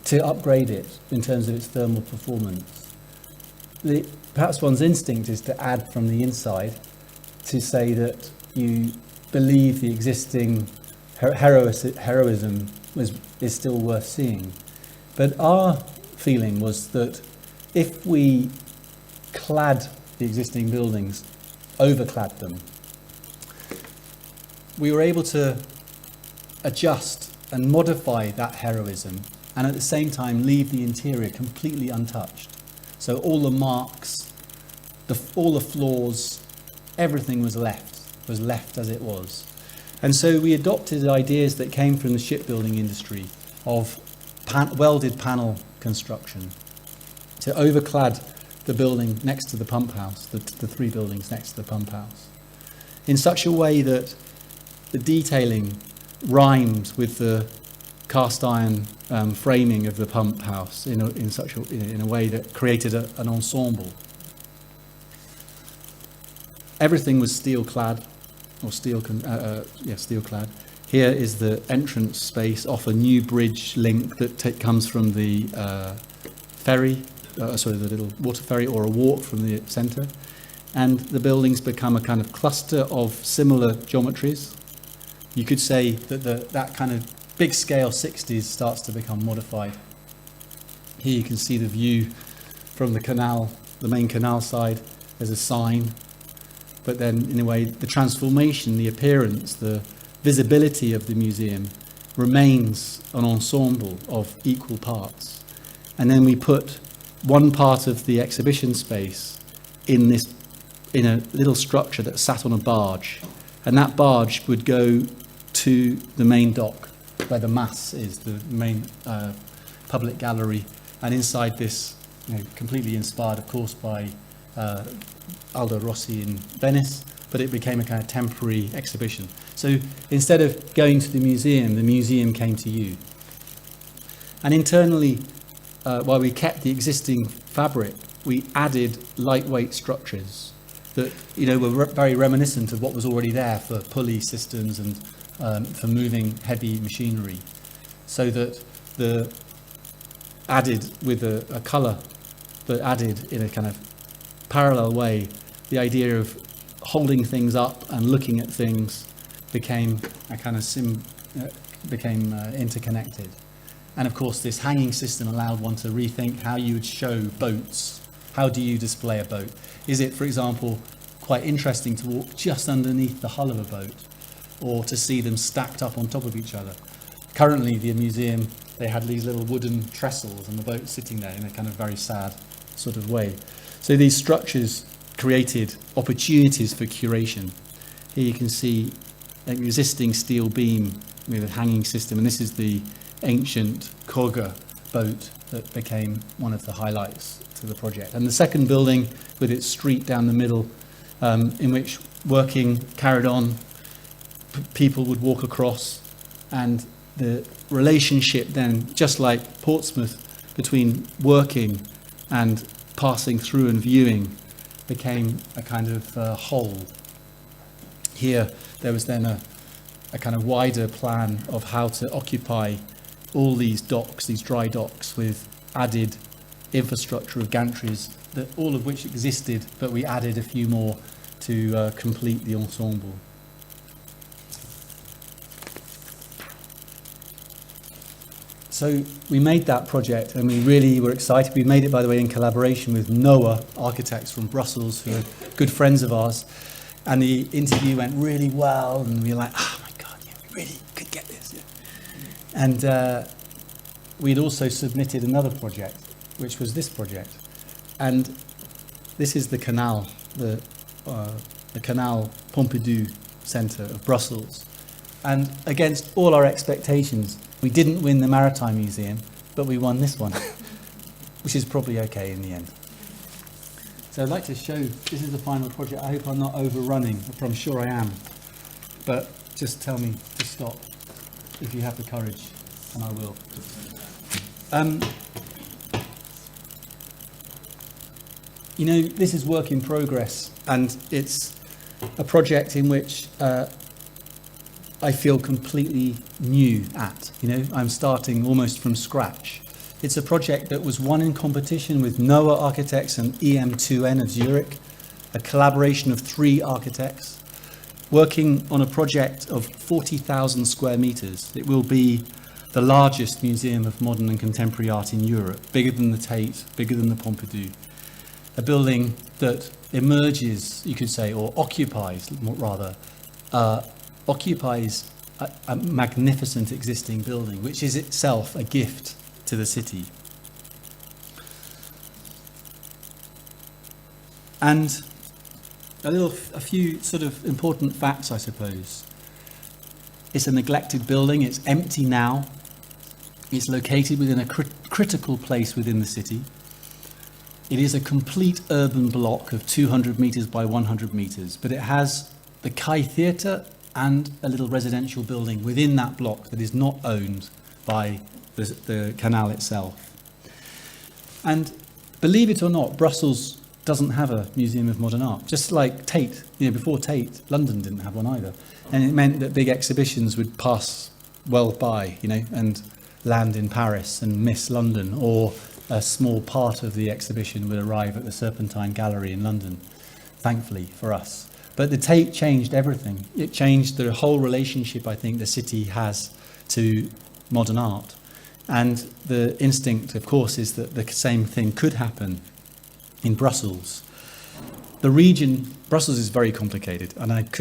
to upgrade it in terms of its thermal performance. Perhaps one's instinct is to add from the inside, to say that you believe the existing heroism is still worth seeing. But our feeling was that if we clad the existing buildings, overclad them, we were able to adjust and modify that heroism, and at the same time leave the interior completely untouched. So all the marks, all the floors, everything was left as it was. And so we adopted ideas that came from the shipbuilding industry of welded panel construction, to overclad the building next to the pump house, the three buildings next to the pump house, in such a way that the detailing rhymed with the cast iron framing of the pump house in a way that created an ensemble. Everything was steel clad, or steel clad. Here is the entrance space off a new bridge link that comes from the ferry, the little water ferry, or a walk from the centre. And the buildings become a kind of cluster of similar geometries. You could say that that kind of big scale 60s starts to become modified. Here you can see the view from the canal, the main canal side. There's a sign. But then, in a way, the transformation, the appearance, the visibility of the museum remains an ensemble of equal parts. And then we put one part of the exhibition space in a little structure that sat on a barge. And that barge would go to the main dock, where the mass is, the main public gallery. And inside this, completely inspired, of course, by Aldo Rossi in Venice, but it became a kind of temporary exhibition. So instead of going to the museum came to you. And internally, while we kept the existing fabric, we added lightweight structures that were very reminiscent of what was already there for pulley systems and for moving heavy machinery, so that added with a colour, but added in a kind of parallel way, the idea of holding things up and looking at things became a kind of interconnected. And of course, this hanging system allowed one to rethink how you would show boats. How do you display a boat? Is it, for example, quite interesting to walk just underneath the hull of a boat or to see them stacked up on top of each other. Currently, the museum, they had these little wooden trestles and the boat sitting there in a kind of very sad sort of way. So these structures created opportunities for curation. Here you can see an existing steel beam with a hanging system, and this is the ancient Koga boat that became one of the highlights to the project. And the second building with its street down the middle, in which working carried on, people would walk across, and the relationship then, just like Portsmouth, between working and passing through and viewing became a kind of whole. Here there was then a kind of wider plan of how to occupy all these docks, these dry docks, with added infrastructure of gantries, that all of which existed, but we added a few more to complete the ensemble. So we made that project and we really were excited. We made it, by the way, in collaboration with Noah architects from Brussels, who are good friends of ours. And the interview went really well, and we were like, oh my God, yeah, we really could get this. Yeah. And we'd also submitted another project, which was this project. And this is the canal, the Canal Pompidou Centre of Brussels. And against all our expectations, we didn't win the Maritime Museum, but we won this one, which is probably okay in the end. So I'd like to show, this is the final project. I hope I'm not overrunning, but I'm sure I am. But just tell me to stop if you have the courage, and I will. You know, this is work in progress, and it's a project in which I feel completely new at. You know, I'm starting almost from scratch. It's a project that was won in competition with Noah Architects and EM2N of Zurich, a collaboration of 3 architects, working on a project of 40,000 square meters. It will be the largest museum of modern and contemporary art in Europe, bigger than the Tate, bigger than the Pompidou. A building that emerges, you could say, or occupies, rather, occupies a magnificent existing building, which is itself a gift to the city. And a few sort of important facts, I suppose. It's a neglected building. It's empty now. It's located within a critical place within the city. It is a complete urban block of 200 metres by 100 metres, but it has the Kai Theatre and a little residential building within that block that is not owned by the canal itself. And believe it or not, Brussels doesn't have a museum of modern art. Just like Tate, you know, before Tate, London didn't have one either. And it meant that big exhibitions would pass well by, you know, and land in Paris and miss London, or a small part of the exhibition would arrive at the Serpentine Gallery in London, thankfully for us. But the Tate changed everything. It changed the whole relationship, I think, the city has to modern art. And the instinct, of course, is that the same thing could happen in Brussels. The region, Brussels is very complicated, and it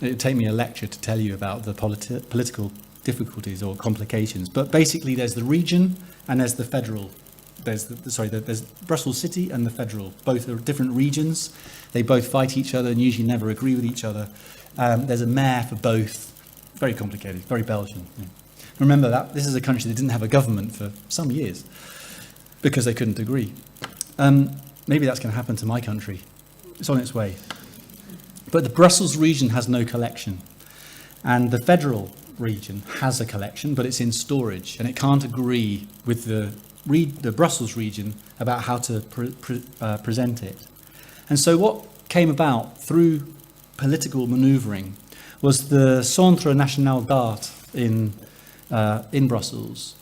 would take me a lecture to tell you about the political difficulties or complications. But basically there's the region and there's the federal. There's Brussels City and the federal. Both are different regions. They both fight each other and usually never agree with each other. There's a mayor for both. Very complicated, very Belgian. Yeah. Remember that this is a country that didn't have a government for some years because they couldn't agree. Maybe that's going to happen to my country. It's on its way. But the Brussels region has no collection. And the federal region has a collection, but it's in storage, and it can't agree with the Brussels region about how to present it. And so what came about through political manoeuvring was the Centre National d'Art in Brussels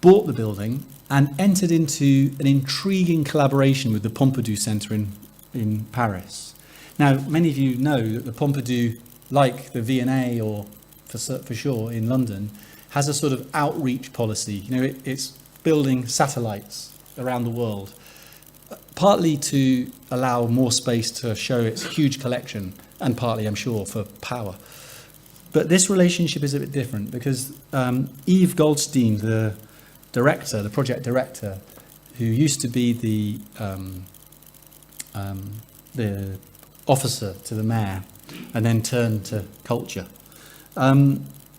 bought the building and entered into an intriguing collaboration with the Pompidou Centre in Paris. Now, many of you know that the Pompidou, like the V&A or for sure in London, has a sort of outreach policy. You know, it's building satellites around the world. partly to allow more space to show its huge collection, and partly, I'm sure, for power. But this relationship is a bit different because Yves Goldstein, the director, the project director, who used to be the officer to the mayor and then turned to culture,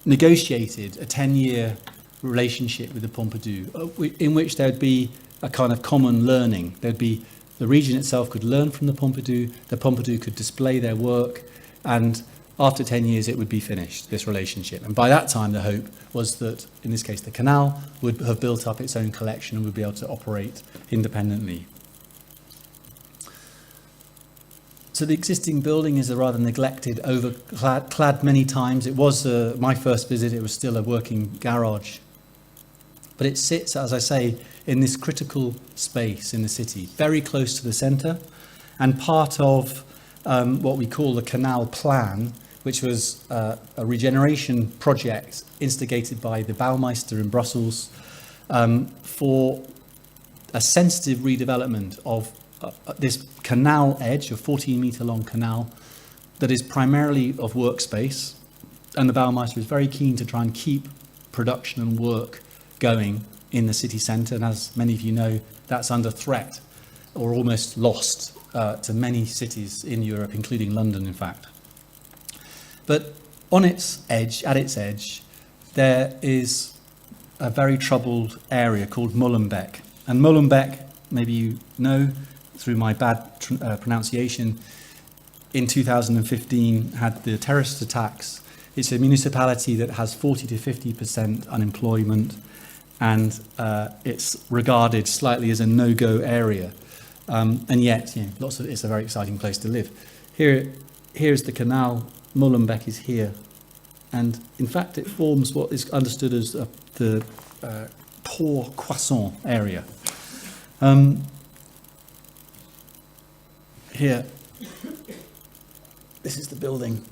negotiated a 10-year relationship with the Pompidou, in which there would be a kind of common learning. There'd be the region itself could learn from the Pompidou could display their work, and after 10 years it would be finished, this relationship. And by that time the hope was that, in this case, the canal would have built up its own collection and would be able to operate independently. So the existing building is a rather neglected, overclad many times. It was, my first visit, it was still a working garage. But it sits, as I say, in this critical space in the city, very close to the centre, and part of what we call the Canal Plan, which was a regeneration project instigated by the Bouwmeester in Brussels for a sensitive redevelopment of this canal edge, a 14-metre long canal, that is primarily of workspace, and the Bouwmeester is very keen to try and keep production and work going in the city centre, and as many of you know, that's under threat, or almost lost to many cities in Europe, including London, in fact. But on its edge, at its edge, there is a very troubled area called Molenbeek. And Molenbeek, maybe you know, through my bad pronunciation, in 2015 had the terrorist attacks. It's a municipality that has 40 to 50% unemployment, and it's regarded slightly as a no-go area. And yet, it's a very exciting place to live. Here's the canal. Molenbeek is here, and in fact, it forms what is understood as the Port Croissant area. Here, this is the building.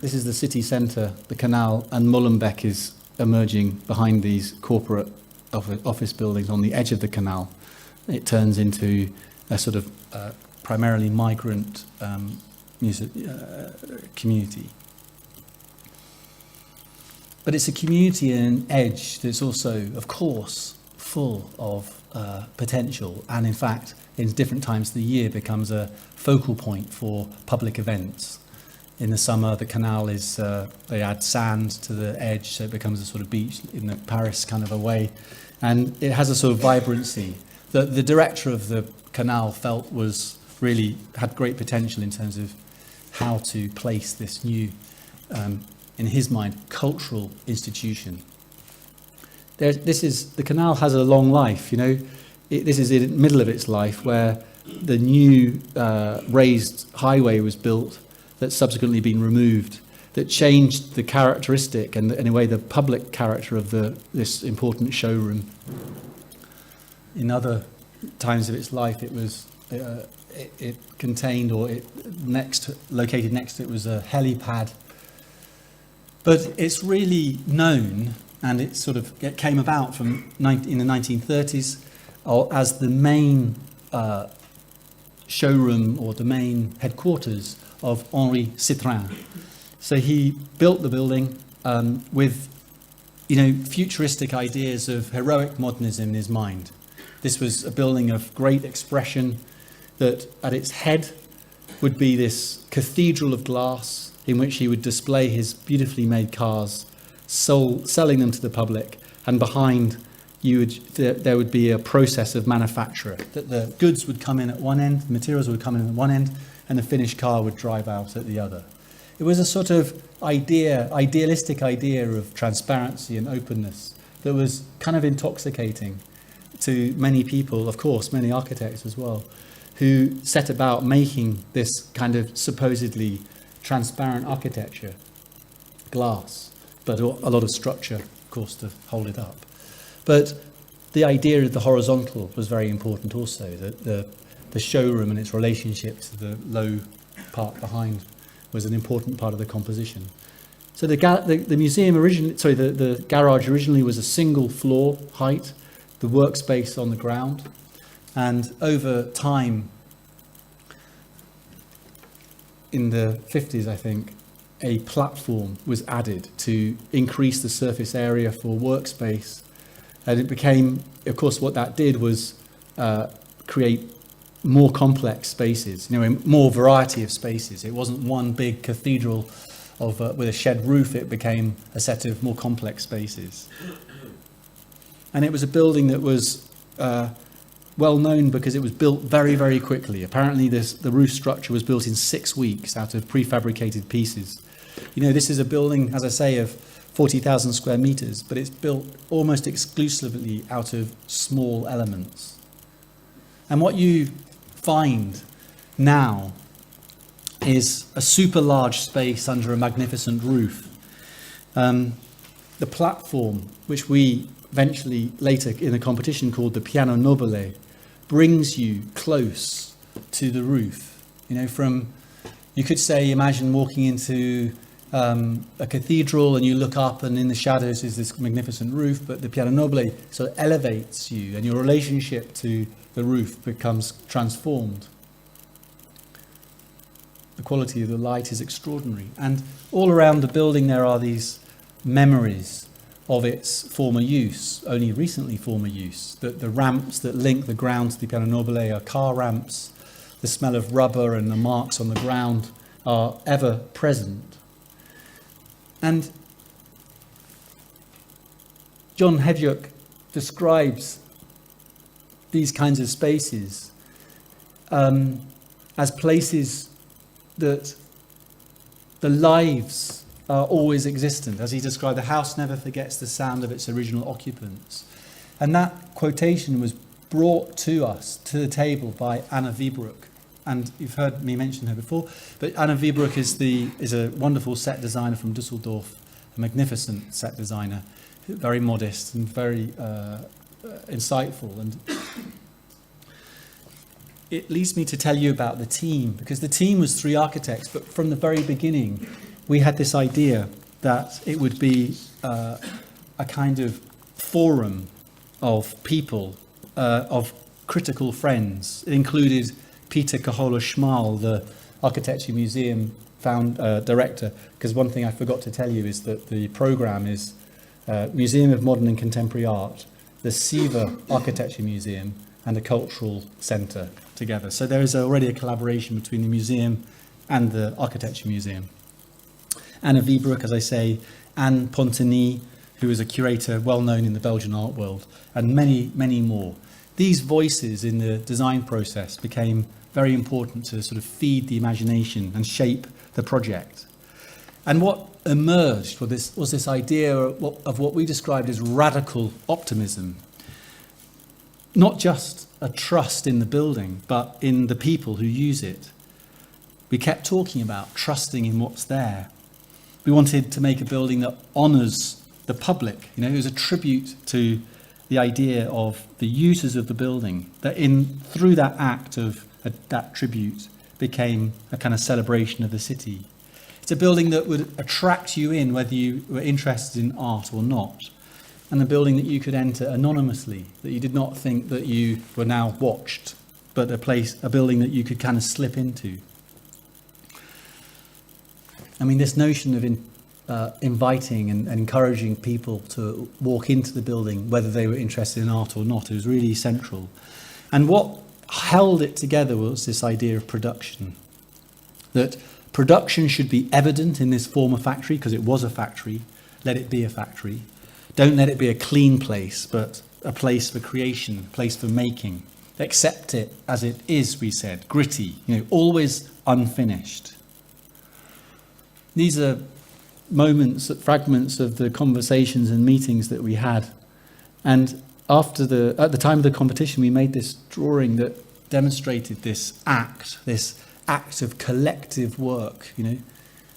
This is the city centre, the canal, and Molenbeek is emerging behind these corporate office buildings on the edge of the canal. It turns into a sort of primarily migrant community. But it's a community and an edge that's also, of course, full of potential, and in fact, in different times of the year becomes a focal point for public events. In the summer, the canal is, they add sand to the edge, so it becomes a sort of beach in the Paris kind of a way. And it has a sort of vibrancy that the director of the canal felt was really had great potential in terms of how to place this new, in his mind, cultural institution. The canal has a long life, this is in the middle of its life, where the new raised highway was built that's subsequently been removed, that changed the characteristic and, in a way, the public character of this important showroom. In other times of its life, it was it contained, or located next to it was a helipad. But it's really known, and it came about in the 1930s as the main showroom, or the main headquarters of Henri Citroën. So he built the building with, futuristic ideas of heroic modernism in his mind. This was a building of great expression that at its head would be this cathedral of glass in which he would display his beautifully made cars, selling them to the public, and behind there would be a process of manufacture, that the goods would come in at one end, the materials would come in at one end, and the finished car would drive out at the other. It was a sort of idealistic idea of transparency and openness that was kind of intoxicating to many people, of course, many architects as well, who set about making this kind of supposedly transparent architecture, glass, but a lot of structure, of course, to hold it up. But the idea of the horizontal was very important also, that the showroom and its relationship to the low part behind was an important part of the composition. So the museum the garage originally was a single floor height, the workspace on the ground. And over time, in the 50s, I think, a platform was added to increase the surface area for workspace. And it became, of course, what that did was create more complex spaces, more variety of spaces. It wasn't one big cathedral with a shed roof. It became a set of more complex spaces. And it was a building that was well known because it was built very, very quickly. Apparently the roof structure was built in 6 weeks out of prefabricated pieces. This is a building, as I say, of 40,000 square meters, but it's built almost exclusively out of small elements. And what you find now is a super large space under a magnificent roof. The platform, which we eventually later in the competition called the piano nobile, brings you close to the roof. You could say, imagine walking into a cathedral and you look up and in the shadows is this magnificent roof, but the piano nobile sort of elevates you and your relationship to the roof becomes transformed. The quality of the light is extraordinary. And all around the building there are these memories of its former use, only recently former use. The ramps that link the ground to the piano nobile are car ramps. The smell of rubber and the marks on the ground are ever present. And John Hedjuk describes these kinds of spaces as places that the lives are always existent. As he described, the house never forgets the sound of its original occupants. And that quotation was brought to us, to the table, by Anna Wiebroek. And you've heard me mention her before, but Anna Wiebroek is a wonderful set designer from Düsseldorf, a magnificent set designer, very modest and very insightful. And it leads me to tell you about the team, because the team was 3 architects, but from the very beginning, we had this idea that it would be a kind of forum of people, of critical friends. It included Peter Kahola-Schmal, the Architecture Museum director, because one thing I forgot to tell you is that the program is Museum of Modern and Contemporary Art, the Siva Architecture Museum, and a cultural centre together. So there is already a collaboration between the museum and the Architecture Museum. Anna Wiebroek, as I say, Anne Ponteny, who is a curator well known in the Belgian art world, and many, many more. These voices in the design process became very important to sort of feed the imagination and shape the project. And what emerged was this idea of what we described as radical optimism. Not just a trust in the building, but in the people who use it. We kept talking about trusting in what's there. We wanted to make a building that honours the public. It was a tribute to the idea of the users of the building, that through that act of that tribute became a kind of celebration of the city. It's a building that would attract you in whether you were interested in art or not, and a building that you could enter anonymously, that you did not think that you were now watched, but a building that you could kind of slip into. I mean, this notion of inviting and encouraging people to walk into the building, whether they were interested in art or not, it was really central. And what held it together was this idea of production, that production should be evident in this former factory, because it was a factory. Let it be a factory. Don't let it be a clean place, but a place for creation, a place for making. Accept it as it is, we said, gritty, always unfinished. These are fragments of the conversations and meetings that we had. And at the time of the competition, we made this drawing that demonstrated this act of collective work.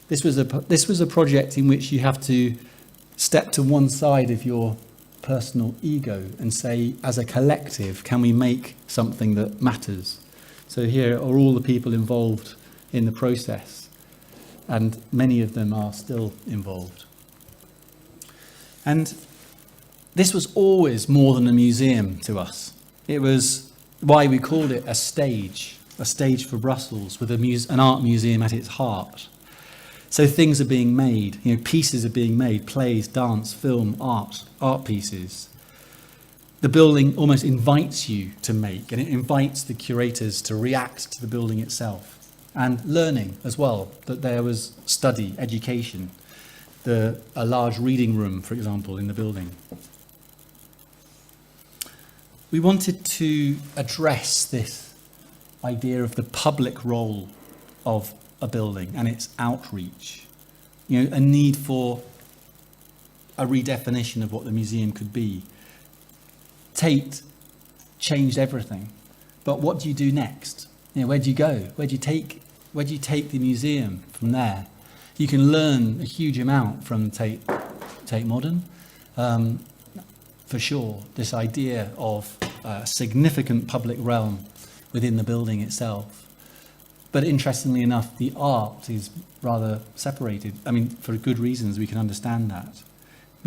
This was a project in which you have to step to one side of your personal ego and say, as a collective, can we make something that matters? So here are all the people involved in the process, and many of them are still involved. And this was always more than a museum to us. It was why we called it a stage for Brussels, with an art museum at its heart. So things are being made, pieces are being made, plays, dance, film, art pieces. The building almost invites you to make, and it invites the curators to react to the building itself. And learning as well, that there was study, education, a large reading room, for example, in the building. We wanted to address this idea of the public role of a building and its outreach. A need for a redefinition of what the museum could be. Tate changed everything, but what do you do next? Where do you go? Where do you take the museum from there? You can learn a huge amount from Tate Modern, for sure. This idea of a significant public realm within the building itself. But interestingly enough, the art is rather separated. For good reasons, we can understand that.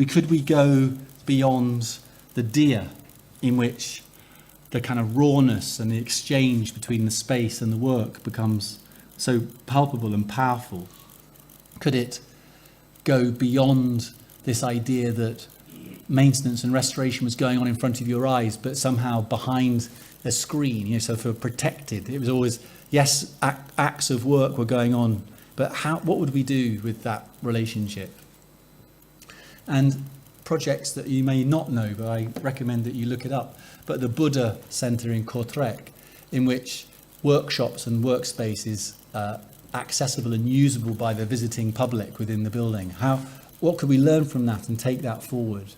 Could we go beyond the deer, in which the kind of rawness and the exchange between the space and the work becomes so palpable and powerful? Could it go beyond this idea that maintenance and restoration was going on in front of your eyes, but somehow behind a screen, so for protected? It was always, yes, acts of work were going on, but what would we do with that relationship? And projects that you may not know, but I recommend that you look it up, but the Buddha Centre in Kortrijk, in which workshops and workspaces accessible and usable by the visiting public within the building. What could we learn from that and take that forward?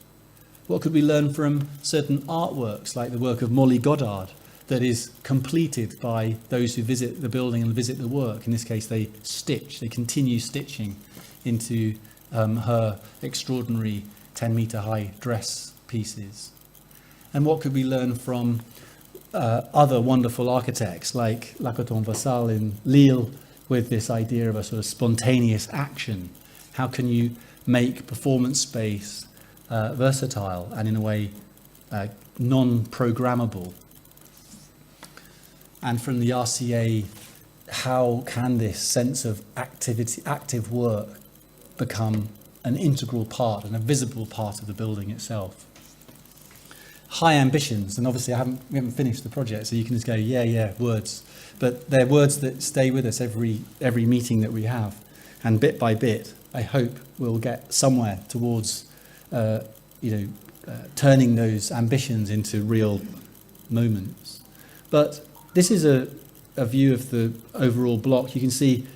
What could we learn from certain artworks, like the work of Molly Goddard, that is completed by those who visit the building and visit the work? In this case, they continue stitching into her extraordinary 10-metre high dress pieces. And what could we learn from other wonderful architects like Lacoton Vassal in Lille, with this idea of a sort of spontaneous action? How can you make performance space versatile and in a way non-programmable? And from the RCA, how can this sense of active work become an integral part and a visible part of the building itself? High ambitions, and obviously we haven't finished the project, so you can just go, yeah, words. But they're words that stay with us every meeting that we have. And bit by bit, I hope we'll get somewhere towards, turning those ambitions into real moments. But this is a view of the overall block. You can see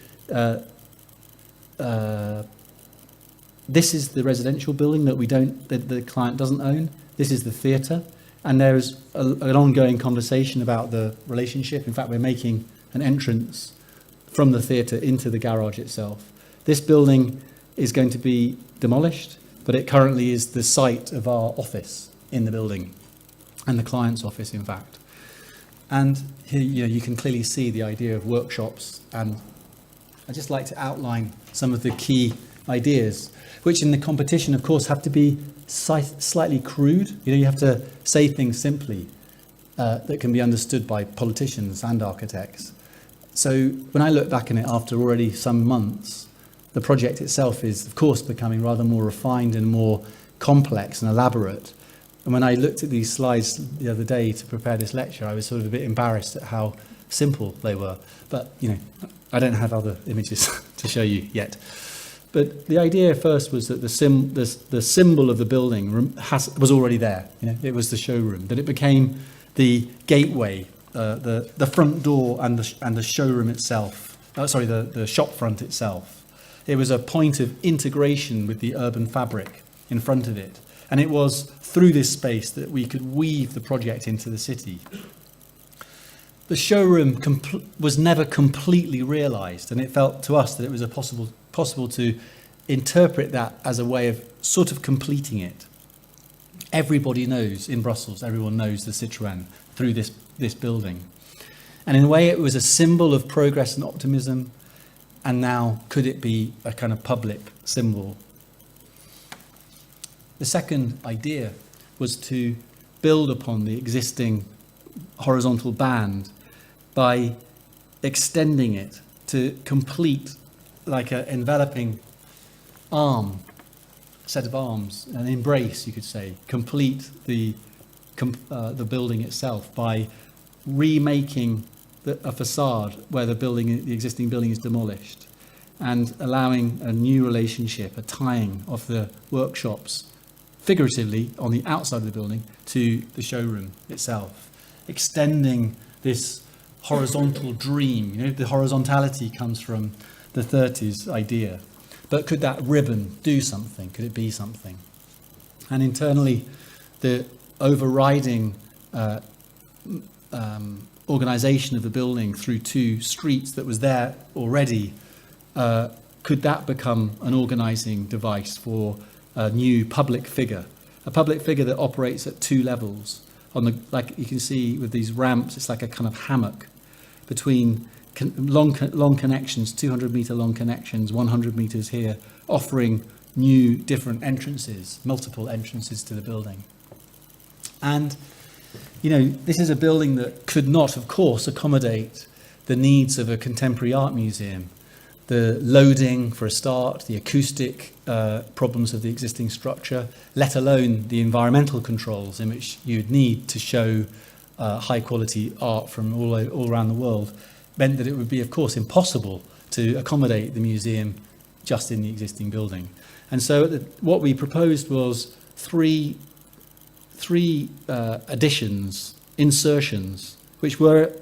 this is the residential building that the client doesn't own. This is the theatre, and there is an ongoing conversation about the relationship. In fact, we're making an entrance from the theatre into the garage itself. This building is going to be demolished, but it currently is the site of our office in the building, and the client's office, in fact. And here you can clearly see the idea of workshops, and I'd just like to outline some of the key ideas, which in the competition, of course, have to be slightly crude. You have to say things simply that can be understood by politicians and architects. So when I look back on it after already some months, the project itself is, of course, becoming rather more refined and more complex and elaborate. And when I looked at these slides the other day to prepare this lecture, I was sort of a bit embarrassed at how simple they were. But, I don't have other images to show you yet. But the idea first was that the symbol of the building was already there. It was the showroom. That it became the gateway, the front door, and the showroom itself. The shop front itself. It was a point of integration with the urban fabric in front of it, and it was through this space that we could weave the project into the city. The showroom was never completely realised, and it felt to us that it was possible to interpret that as a way of sort of completing it. Everybody knows in Brussels, everyone knows the Citroën through this building. And in a way, it was a symbol of progress and optimism, and now could it be a kind of public symbol? The second idea was to build upon the existing horizontal band by extending it to complete like an enveloping arm, set of arms, an embrace, you could say, complete the building itself by remaking a facade where the existing building is demolished, and allowing a new relationship, a tying of the workshops, figuratively on the outside of the building, to the showroom itself, extending this horizontal dream. You know, the horizontality comes from the 30s idea. But could that ribbon do something? Could it be something? And internally, the overriding organisation of the building through two streets that was there already, could that become an organising device for a new public figure? A public figure that operates at two levels. Like you can see with these ramps, it's like a kind of hammock between long connections, 200-metre long connections, 100 metres here, offering new different entrances, multiple entrances to the building. And, you know, this is a building that could not, of course, accommodate the needs of a contemporary art museum. The loading, for a start, the acoustic problems of the existing structure, let alone the environmental controls in which you'd need to show high-quality art from all around the world, meant that it would be, of course, impossible to accommodate the museum just in the existing building. And so what we proposed was three additions, insertions, which were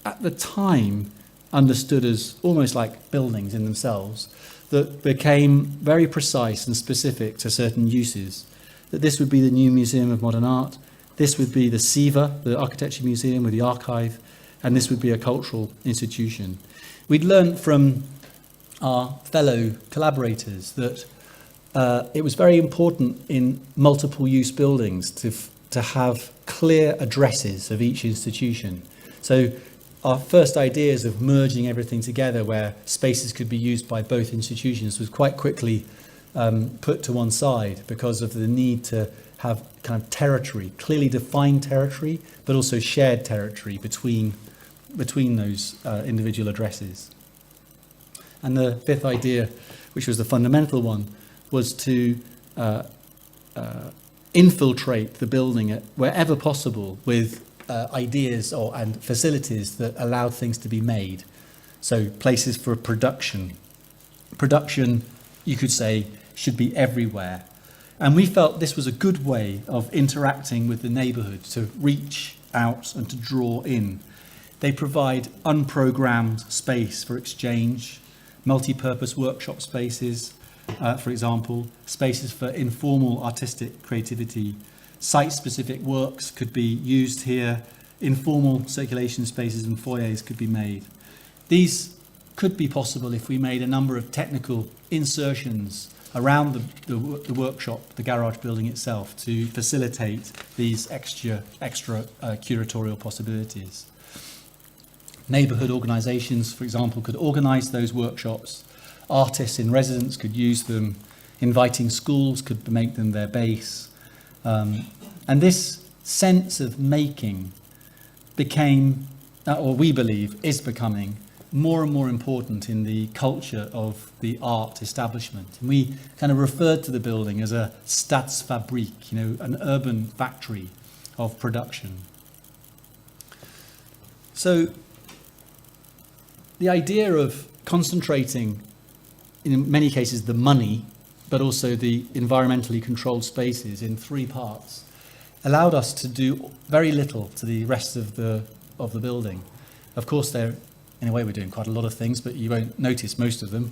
at the time understood as almost like buildings in themselves, that became very precise and specific to certain uses. That this would be the new Museum of Modern Art, this would be the SIVA, the Architecture Museum with the archive, and this would be a cultural institution. We'd learned from our fellow collaborators that it was very important in multiple use buildings to have clear addresses of each institution. So our first ideas of merging everything together where spaces could be used by both institutions was quite quickly put to one side because of the need to have kind of territory, clearly defined territory, but also shared territory between those individual addresses. And the fifth idea, which was the fundamental one, was to infiltrate the building wherever possible with ideas and facilities that allowed things to be made. So places for production. Production, you could say, should be everywhere. And we felt this was a good way of interacting with the neighbourhood, to reach out and to draw in. They provide unprogrammed space for exchange, multi-purpose workshop spaces, for example, spaces for informal artistic creativity. Site-specific works could be used here. Informal circulation spaces and foyers could be made. These could be possible if we made a number of technical insertions around the workshop, the garage building itself, to facilitate these extra curatorial possibilities. Neighbourhood organisations, for example, could organise those workshops. Artists in residence could use them. Inviting schools could make them their base. And this sense of making became, or we believe, is becoming more and more important in the culture of the art establishment. And we kind of referred to the building as a Staatsfabrik, you know, an urban factory of production. So the idea of concentrating, in many cases, the money, but also the environmentally controlled spaces in three parts, allowed us to do very little to the rest of the building. Of course, in a way, we're doing quite a lot of things, but you won't notice most of them.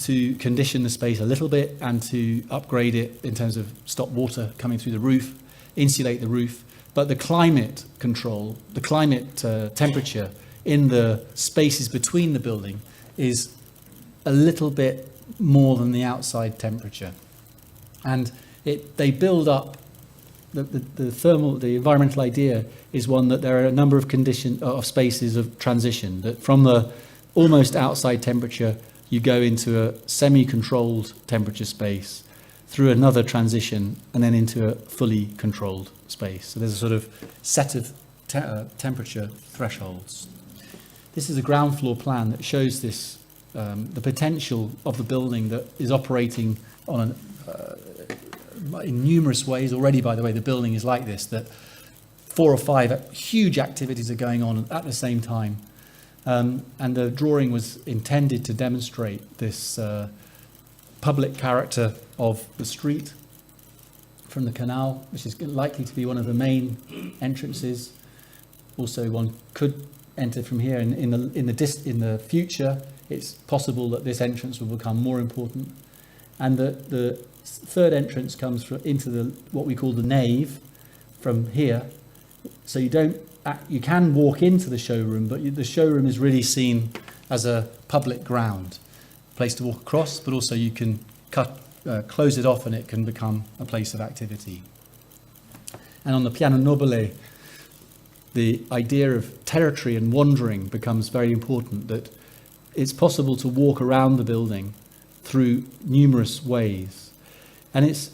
To condition the space a little bit and to upgrade it in terms of stop water coming through the roof, insulate the roof. But the climate control, the climate temperature in the spaces between the building is a little bit more than the outside temperature. And they build up. The environmental idea is one that there are a number of spaces of transition, that from the almost outside temperature you go into a semi-controlled temperature space, through another transition, and then into a fully controlled space. So there's a sort of set of temperature thresholds. This is a ground floor plan that shows this, the potential of the building that is operating on in numerous ways. Already, by the way, the building is like this, that 4 or 5 huge activities are going on at the same time. And the drawing was intended to demonstrate this public character of the street from the canal, which is likely to be one of the main entrances. Also, one could enter from here. In the future, it's possible that this entrance will become more important. And the third entrance comes into what we call the nave from here. So you can walk into the showroom, but the showroom is really seen as a public ground, place to walk across, but also you can close it off and it can become a place of activity. And on the piano nobile, the idea of territory and wandering becomes very important, that it's possible to walk around the building through numerous ways. And it's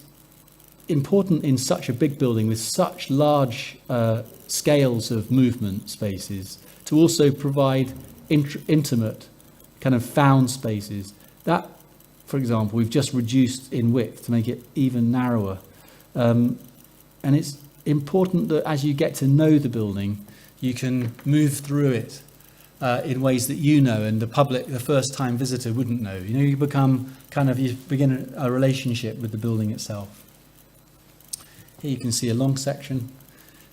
important in such a big building with such large scales of movement spaces to also provide intimate kind of found spaces. That, for example, we've just reduced in width to make it even narrower. And it's important that as you get to know the building, you can move through it in ways that you know and the public, the first-time visitor, wouldn't know. You know, you begin a relationship with the building itself. Here you can see a long section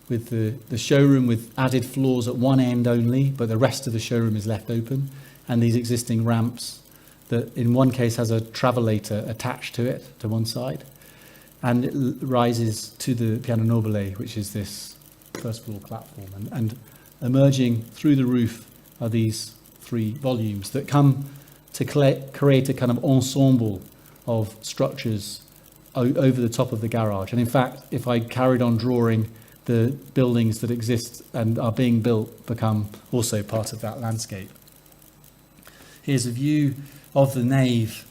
with the showroom with added floors at one end only, but the rest of the showroom is left open, and these existing ramps that in one case has a travelator attached to it, to one side, and it rises to the piano nobile, which is this first floor platform. And emerging through the roof are these 3 volumes that come to create a kind of ensemble of structures over the top of the garage. And in fact, if I carried on drawing, the buildings that exist and are being built become also part of that landscape. Here's a view of the nave,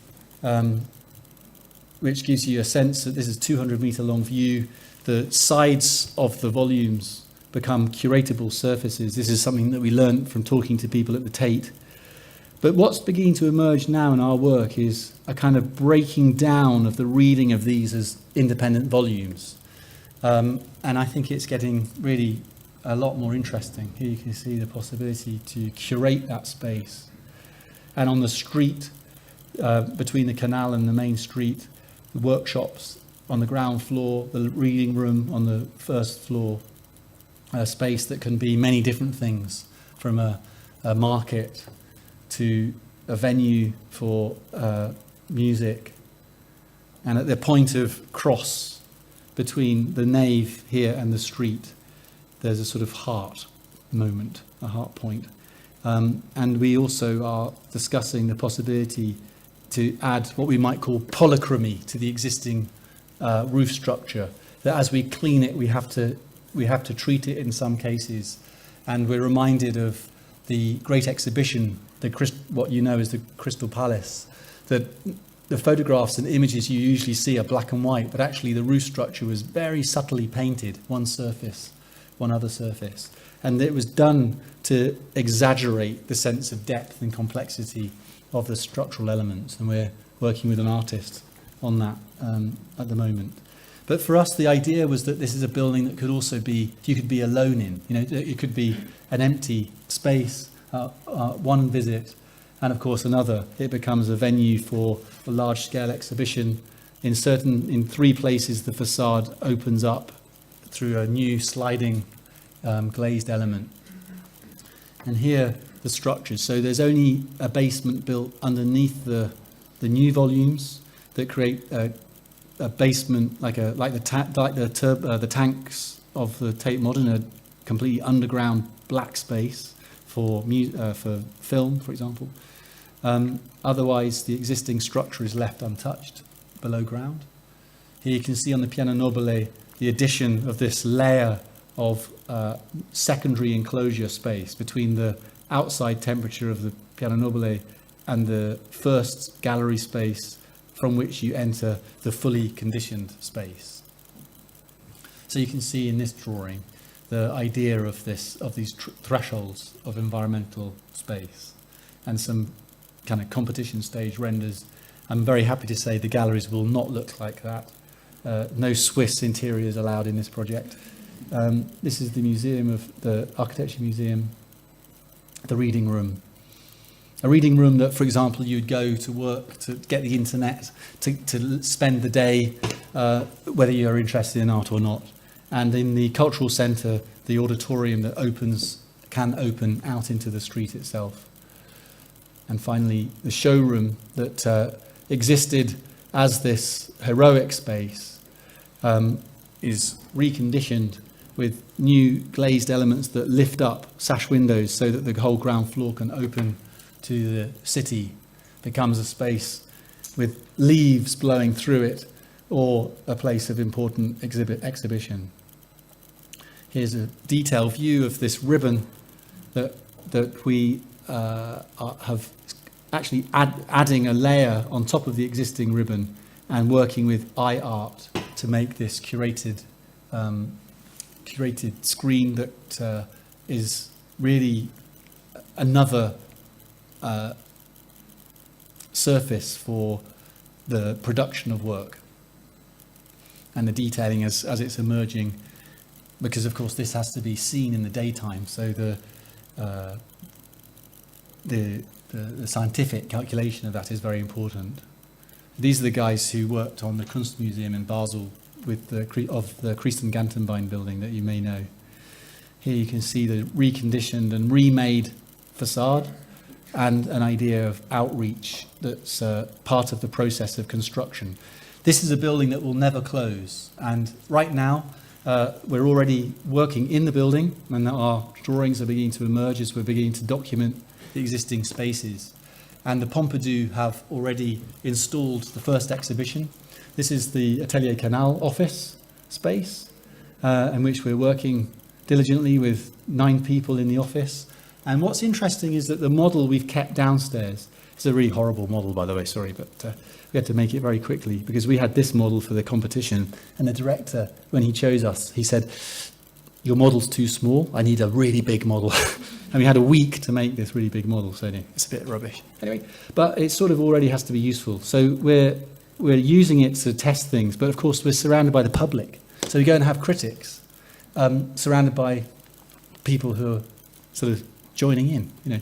which gives you a sense that this is a 200-metre long view. The sides of the volumes become curatable surfaces. This is something that we learned from talking to people at the Tate. But what's beginning to emerge now in our work is a kind of breaking down of the reading of these as independent volumes. And I think it's getting really a lot more interesting. Here you can see the possibility to curate that space. And on the street, between the canal and the main street, the workshops on the ground floor, the reading room on the first floor, a space that can be many different things, from a market to a venue for music. And at the point of cross between the nave here and the street, there's a sort of heart moment, a heart point. And we also are discussing the possibility to add what we might call polychromy to the existing roof structure, that as we clean it, we have to treat it in some cases. And we're reminded of the great exhibition, what you know as the Crystal Palace, that the photographs and images you usually see are black and white, but actually the roof structure was very subtly painted, one surface, one other surface. And it was done to exaggerate the sense of depth and complexity of the structural elements. And we're working with an artist on that at the moment. But for us, the idea was that this is a building that could also be, you could be alone in. You know, it could be an empty space, one visit, and of course another. It becomes a venue for a large-scale exhibition. In 3 places, the facade opens up through a new sliding glazed element. And here, the structures. So there's only a basement built underneath the new volumes that create a basement like the tanks of the Tate Modern, a completely underground black space for film, for example. Otherwise, the existing structure is left untouched below ground. Here you can see on the piano nobile the addition of this layer of secondary enclosure space between the outside temperature of the piano nobile and the first gallery space from which you enter the fully conditioned space. So you can see in this drawing the idea of these thresholds of environmental space, and some kind of competition stage renders. I'm very happy to say the galleries will not look like that. No Swiss interiors allowed in this project. This is the the Architecture Museum, the reading room. A reading room that, for example, you'd go to work to get the internet, to spend the day, whether you're interested in art or not. And in the cultural centre, the auditorium that can open out into the street itself. And finally, the showroom that existed as this heroic space is reconditioned with new glazed elements that lift up sash windows so that the whole ground floor can open to the city, becomes a space with leaves blowing through it, or a place of important exhibition. Here's a detailed view of this ribbon that we have actually adding a layer on top of the existing ribbon and working with art to make this curated screen that is really another surface for the production of work and the detailing as it's emerging, because of course this has to be seen in the daytime, so the scientific calculation of that is very important. These are the guys who worked on the Kunstmuseum in Basel with the Christen-Gantenbein building that you may know. Here you can see the reconditioned and remade facade and an idea of outreach that's part of the process of construction. This is a building that will never close, and right now we're already working in the building, and our drawings are beginning to emerge as we're beginning to document the existing spaces. And the Pompidou have already installed the first exhibition. This is the Atelier Canal office space, in which we're working diligently with 9 people in the office. And what's interesting is that the model we've kept downstairs, it's a really horrible model, by the way, sorry, but we had to make it very quickly because we had this model for the competition, and the director, when he chose us, he said, "Your model's too small, I need a really big model." And we had a week to make this really big model, so anyway, it's a bit rubbish. Anyway, but it sort of already has to be useful. So we're using it to test things, but of course we're surrounded by the public. So we go and have critics, surrounded by people who are sort of joining in, you know.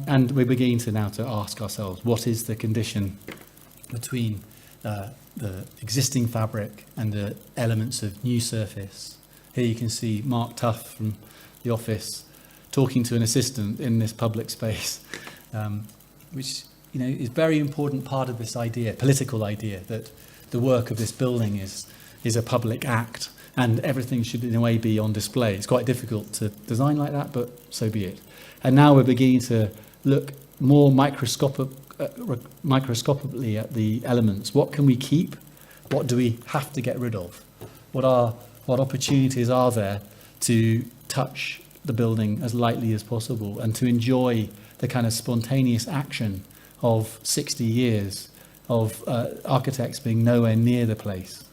And we're beginning to ask ourselves, what is the condition between the existing fabric and the elements of new surface? Here you can see Mark Tuff from the office talking to an assistant in this public space, which, you know, is a very important part of this idea, political idea, that the work of this building is a public act and everything should in a way be on display. It's quite difficult to design like that, but so be it. And now we're beginning to look more microscopically at the elements. What can we keep? What do we have to get rid of? What opportunities are there to touch the building as lightly as possible and to enjoy the kind of spontaneous action of 60 years of architects being nowhere near the place?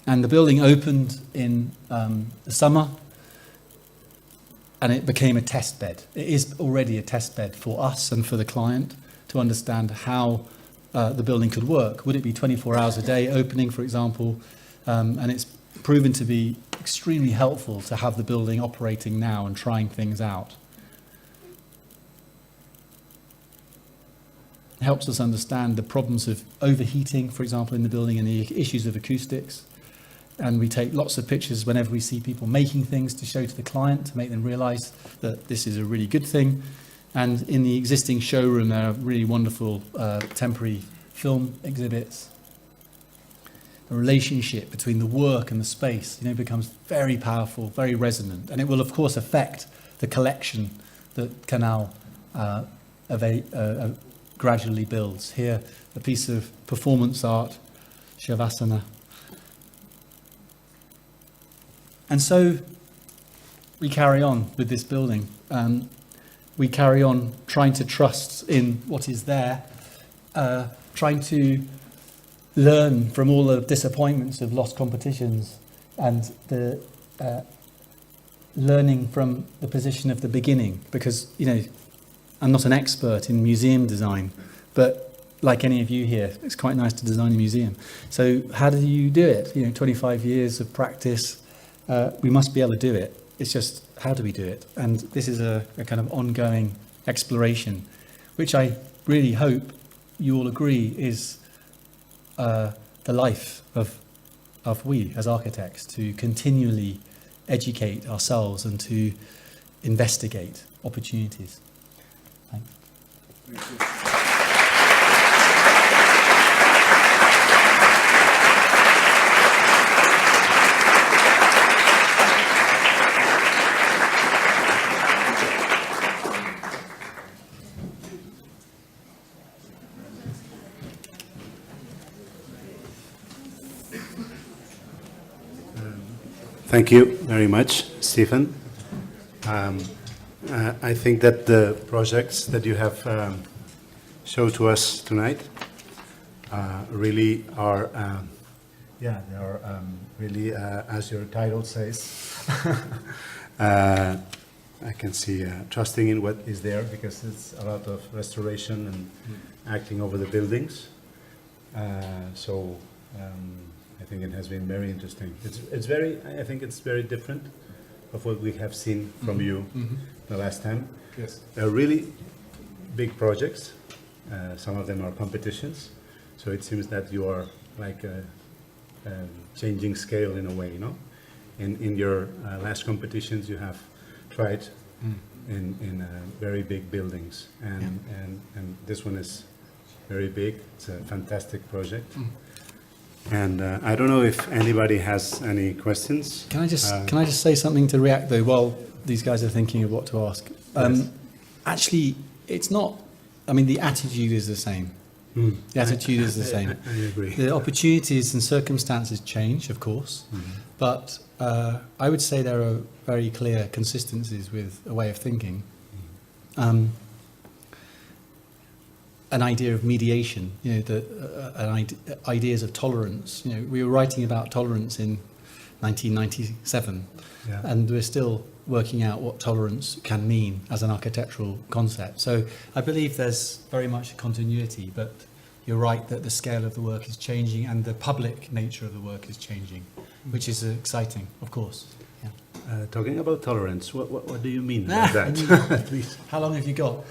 And the building opened in the summer, and it became a test bed. It is already a test bed for us and for the client to understand how the building could work. Would it be 24 hours a day opening, for example? And it's proven to be extremely helpful to have the building operating now and trying things out. It helps us understand the problems of overheating, for example, in the building, and the issues of acoustics. And we take lots of pictures whenever we see people making things to show to the client, to make them realize that this is a really good thing. And in the existing showroom, there are really wonderful temporary film exhibits. The relationship between the work and the space, you know, becomes very powerful, very resonant. And it will, of course, affect the collection that Canal gradually builds. Here, a piece of performance art, Shavasana. And so we carry on with this building. We carry on trying to trust in what is there, trying to learn from all the disappointments of lost competitions and the learning from the position of the beginning, because, you know, I'm not an expert in museum design, but like any of you here, it's quite nice to design a museum. So how do you do it? You know, 25 years of practice, we must be able to do it. It's just, how do we do it? And this is a kind of ongoing exploration, which I really hope you all agree is the life of we as architects, to continually educate ourselves and to investigate opportunities. Thanks. Thank you. Thank you very much, Stephen. I think that the projects that you have showed to us tonight really are, they are really, as your title says, I can see trusting in what is there, because it's a lot of restoration and acting over the buildings. I think it has been very interesting. It's very, I think it's very different of what we have seen from you the last time. Yes. They're really big projects. Some of them are competitions. So it seems that you are like changing scale in a way, you know? In your last competitions, you have tried in very big buildings, and this one is very big. It's a fantastic project. And I don't know if anybody has any questions. Can I just say something to react though while these guys are thinking of what to ask? Yes. Actually, it's not. I mean, the attitude is the same. The attitude is the same. I agree. The opportunities and circumstances change, of course, but I would say there are very clear consistencies with a way of thinking. An idea of mediation, you know, ideas of tolerance. You know, we were writing about tolerance in 1997, and we're still working out what tolerance can mean as an architectural concept. So I believe there's very much a continuity, but you're right that the scale of the work is changing and the public nature of the work is changing, which is exciting, of course. Yeah. Talking about tolerance, what do you mean by that? Please. How long have you got?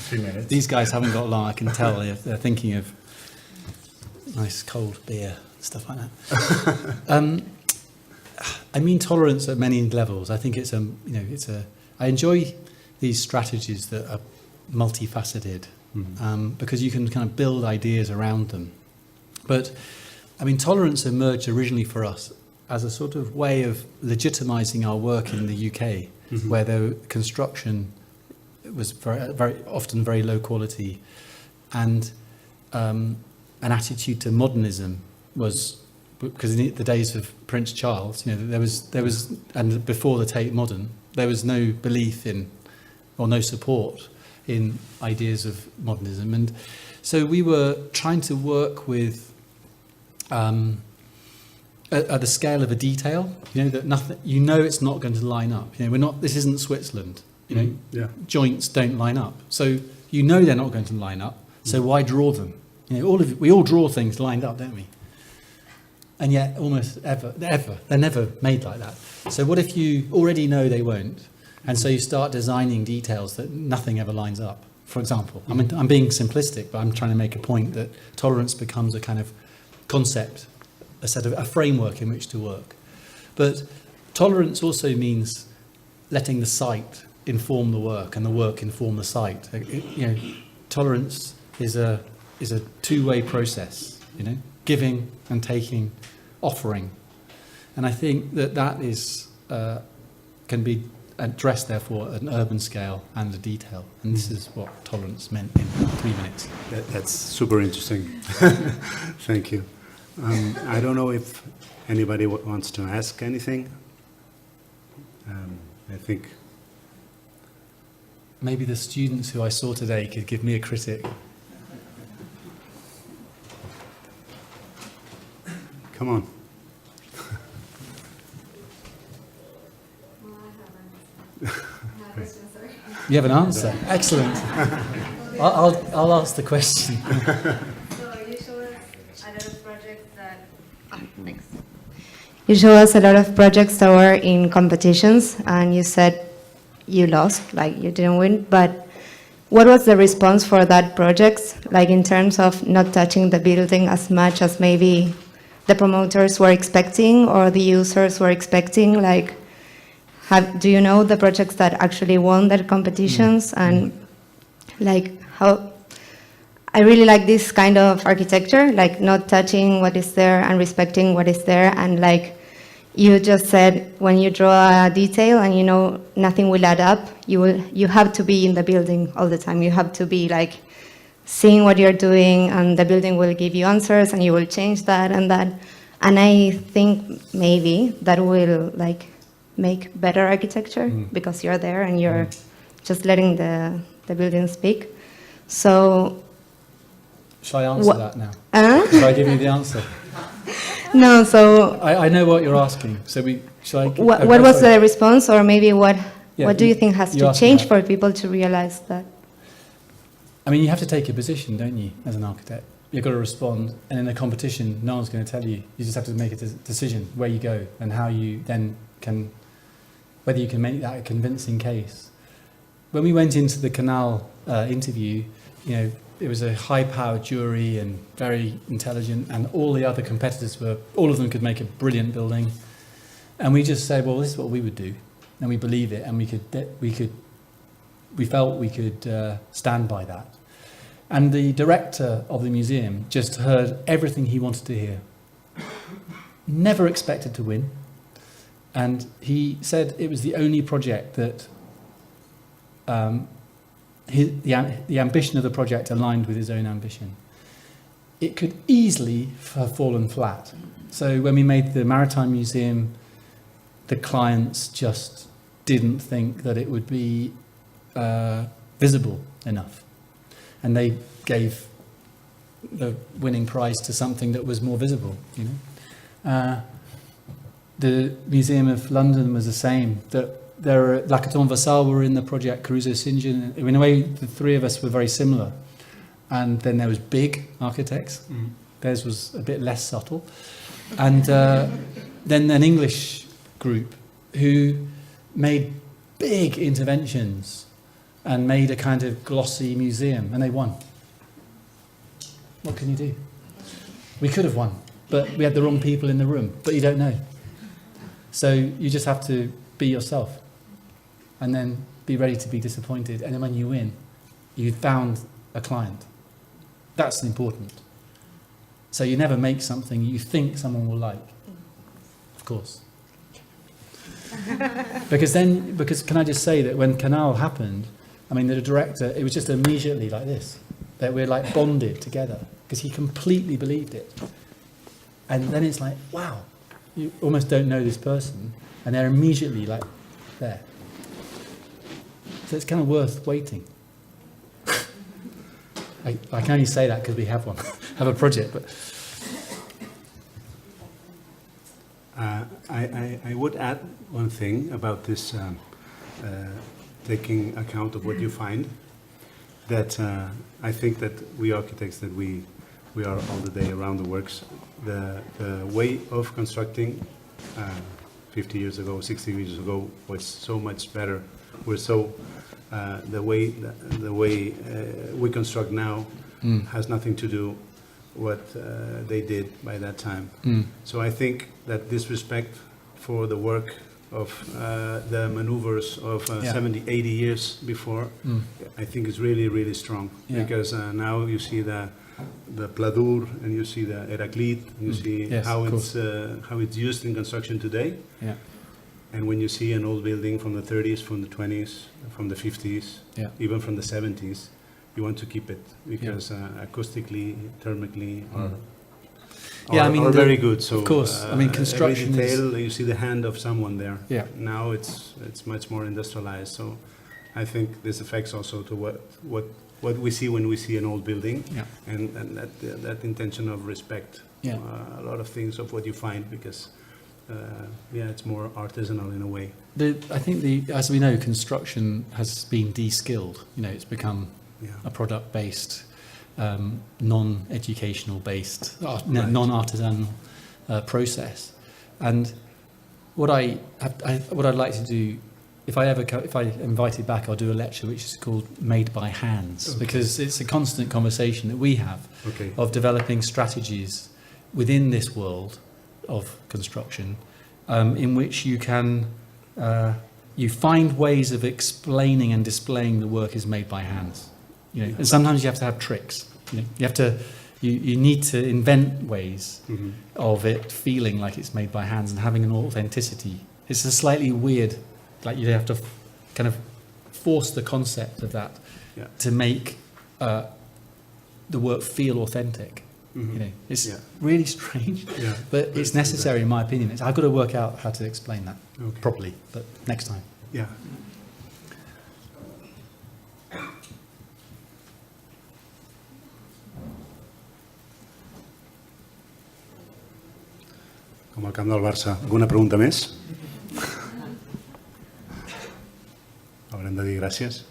3 minutes. These guys haven't got long, I can tell. They're thinking of nice cold beer, stuff like that. I mean tolerance at many levels. I think I enjoy these strategies that are multifaceted, because you can kind of build ideas around them. But I mean, tolerance emerged originally for us as a sort of way of legitimizing our work in the UK, where the construction was very often very low quality, and an attitude to modernism was, because in the days of Prince Charles, you know, there was, and before the Tate Modern, there was no belief in, or no support in ideas of modernism, and so we were trying to work with at the scale of a detail, you know, that nothing, you know, it's not going to line up. You know, we're not. This isn't Switzerland. You know, joints don't line up. So you know they're not going to line up. So why draw them? You know, we all draw things lined up, don't we? And yet, almost they're never made like that. So what if you already know they won't, and so you start designing details that nothing ever lines up? For example, I mean, I'm being simplistic, but I'm trying to make a point that tolerance becomes a kind of concept, a framework in which to work. But tolerance also means letting the site inform the work and the work inform the site. You know, tolerance is a two-way process, you know, giving and taking, offering. And I think that is can be addressed therefore at an urban scale and a detail. And this is what tolerance meant in 3 minutes. That's super interesting. Thank you. I don't know if anybody wants to ask anything. I think maybe the students who I saw today could give me a critic. Come on. You have an answer. Excellent. I'll ask the question. So you show us a lot of projects that. Thanks. You show us a lot of projects that were in competitions, and you said you lost, like you didn't win. But what was the response for that project, like in terms of not touching the building as much as maybe the promoters were expecting or the users were expecting? Like, do you know the projects that actually won their competitions? And like how, I really like this kind of architecture, like not touching what is there and respecting what is there. And like you just said, when you draw a detail and you know nothing will add up, you have to be in the building all the time. You have to be like seeing what you're doing, and the building will give you answers, and you will change that and that. And I think maybe that will like make better architecture because you're there and you're just letting the building speak. So shall I answer that now? Shall I give you the answer? No, so I know what you're asking. So shall I? What was the response, or maybe what do you think has to change for people to realize that? I mean, you have to take a position, don't you, as an architect? You've got to respond, and in a competition, no one's going to tell you. You just have to make a decision where you go and how you then can, whether you can make that a convincing case. When we went into the Canal interview, you know, it was a high-powered jury and very intelligent, and all the other competitors all of them could make a brilliant building. And we just said, well, this is what we would do, and we believe it, and we felt we could stand by that. And the director of the museum just heard everything he wanted to hear. Never expected to win. And he said it was the only project that the ambition of the project aligned with his own ambition. It could easily have fallen flat. So when we made the Maritime Museum, the clients just didn't think that it would be visible enough. And they gave the winning prize to something that was more visible, you know. The Museum of London was the same. Lacaton Vassal were in the project, Caruso St. John. In a way, the three of us were very similar. And then there was big architects. Theirs was a bit less subtle. And then an English group who made big interventions and made a kind of glossy museum, and they won. What can you do? We could have won, but we had the wrong people in the room, but you don't know. So you just have to be yourself, and then be ready to be disappointed, and then when you win, you found a client. That's important. So you never make something you think someone will like, of course. Because can I just say that when Canal happened, I mean, the director, it was just immediately like this, that we're like bonded together, because he completely believed it. And then it's like, wow, you almost don't know this person, and they're immediately like there. So it's kind of worth waiting. I can only say that because we have one, have a project, but. I would add one thing about this, taking account of what you find, that I think that we architects, that we are all the day around the works, the way of constructing 50 years ago, 60 years ago was so much better. The way we construct now has nothing to do what they did by that time. So I think that this respect for the work of the maneuvers of 70, 80 years before, I think is really, really strong. Because now you see the pladur, and you see the Heraclite, and you see how it's used in construction today. And when you see an old building from the 30s, from the 20s, from the 50s, even from the 70s, you want to keep it because acoustically, thermically, are very good. So of course, I mean, construction every detail, you see the hand of someone there. Now it's much more industrialized. So I think this affects also to what we see when we see an old building, and that intention of respect a lot of things of what you find because it's more artisanal in a way. I think as we know, construction has been de-skilled. It's become a product-based, non-educational based, non-artisanal process. And what I'd like to do, if I invited back, I'll do a lecture which is called Made by Hands, because it's a constant conversation that we have of developing strategies within this world of construction, in which you can you find ways of explaining and displaying the work is made by hands. And sometimes you have to have tricks. You need to invent ways of it feeling like it's made by hands and having an authenticity. It's a slightly weird, like you have to kind of force the concept of that to make the work feel authentic. It's really strange, but it's necessary in my opinion. I've got to work out how to explain that properly, but next time. Yeah. Com al camp del Barça. Alguna pregunta més? Haurem de dir gràcies.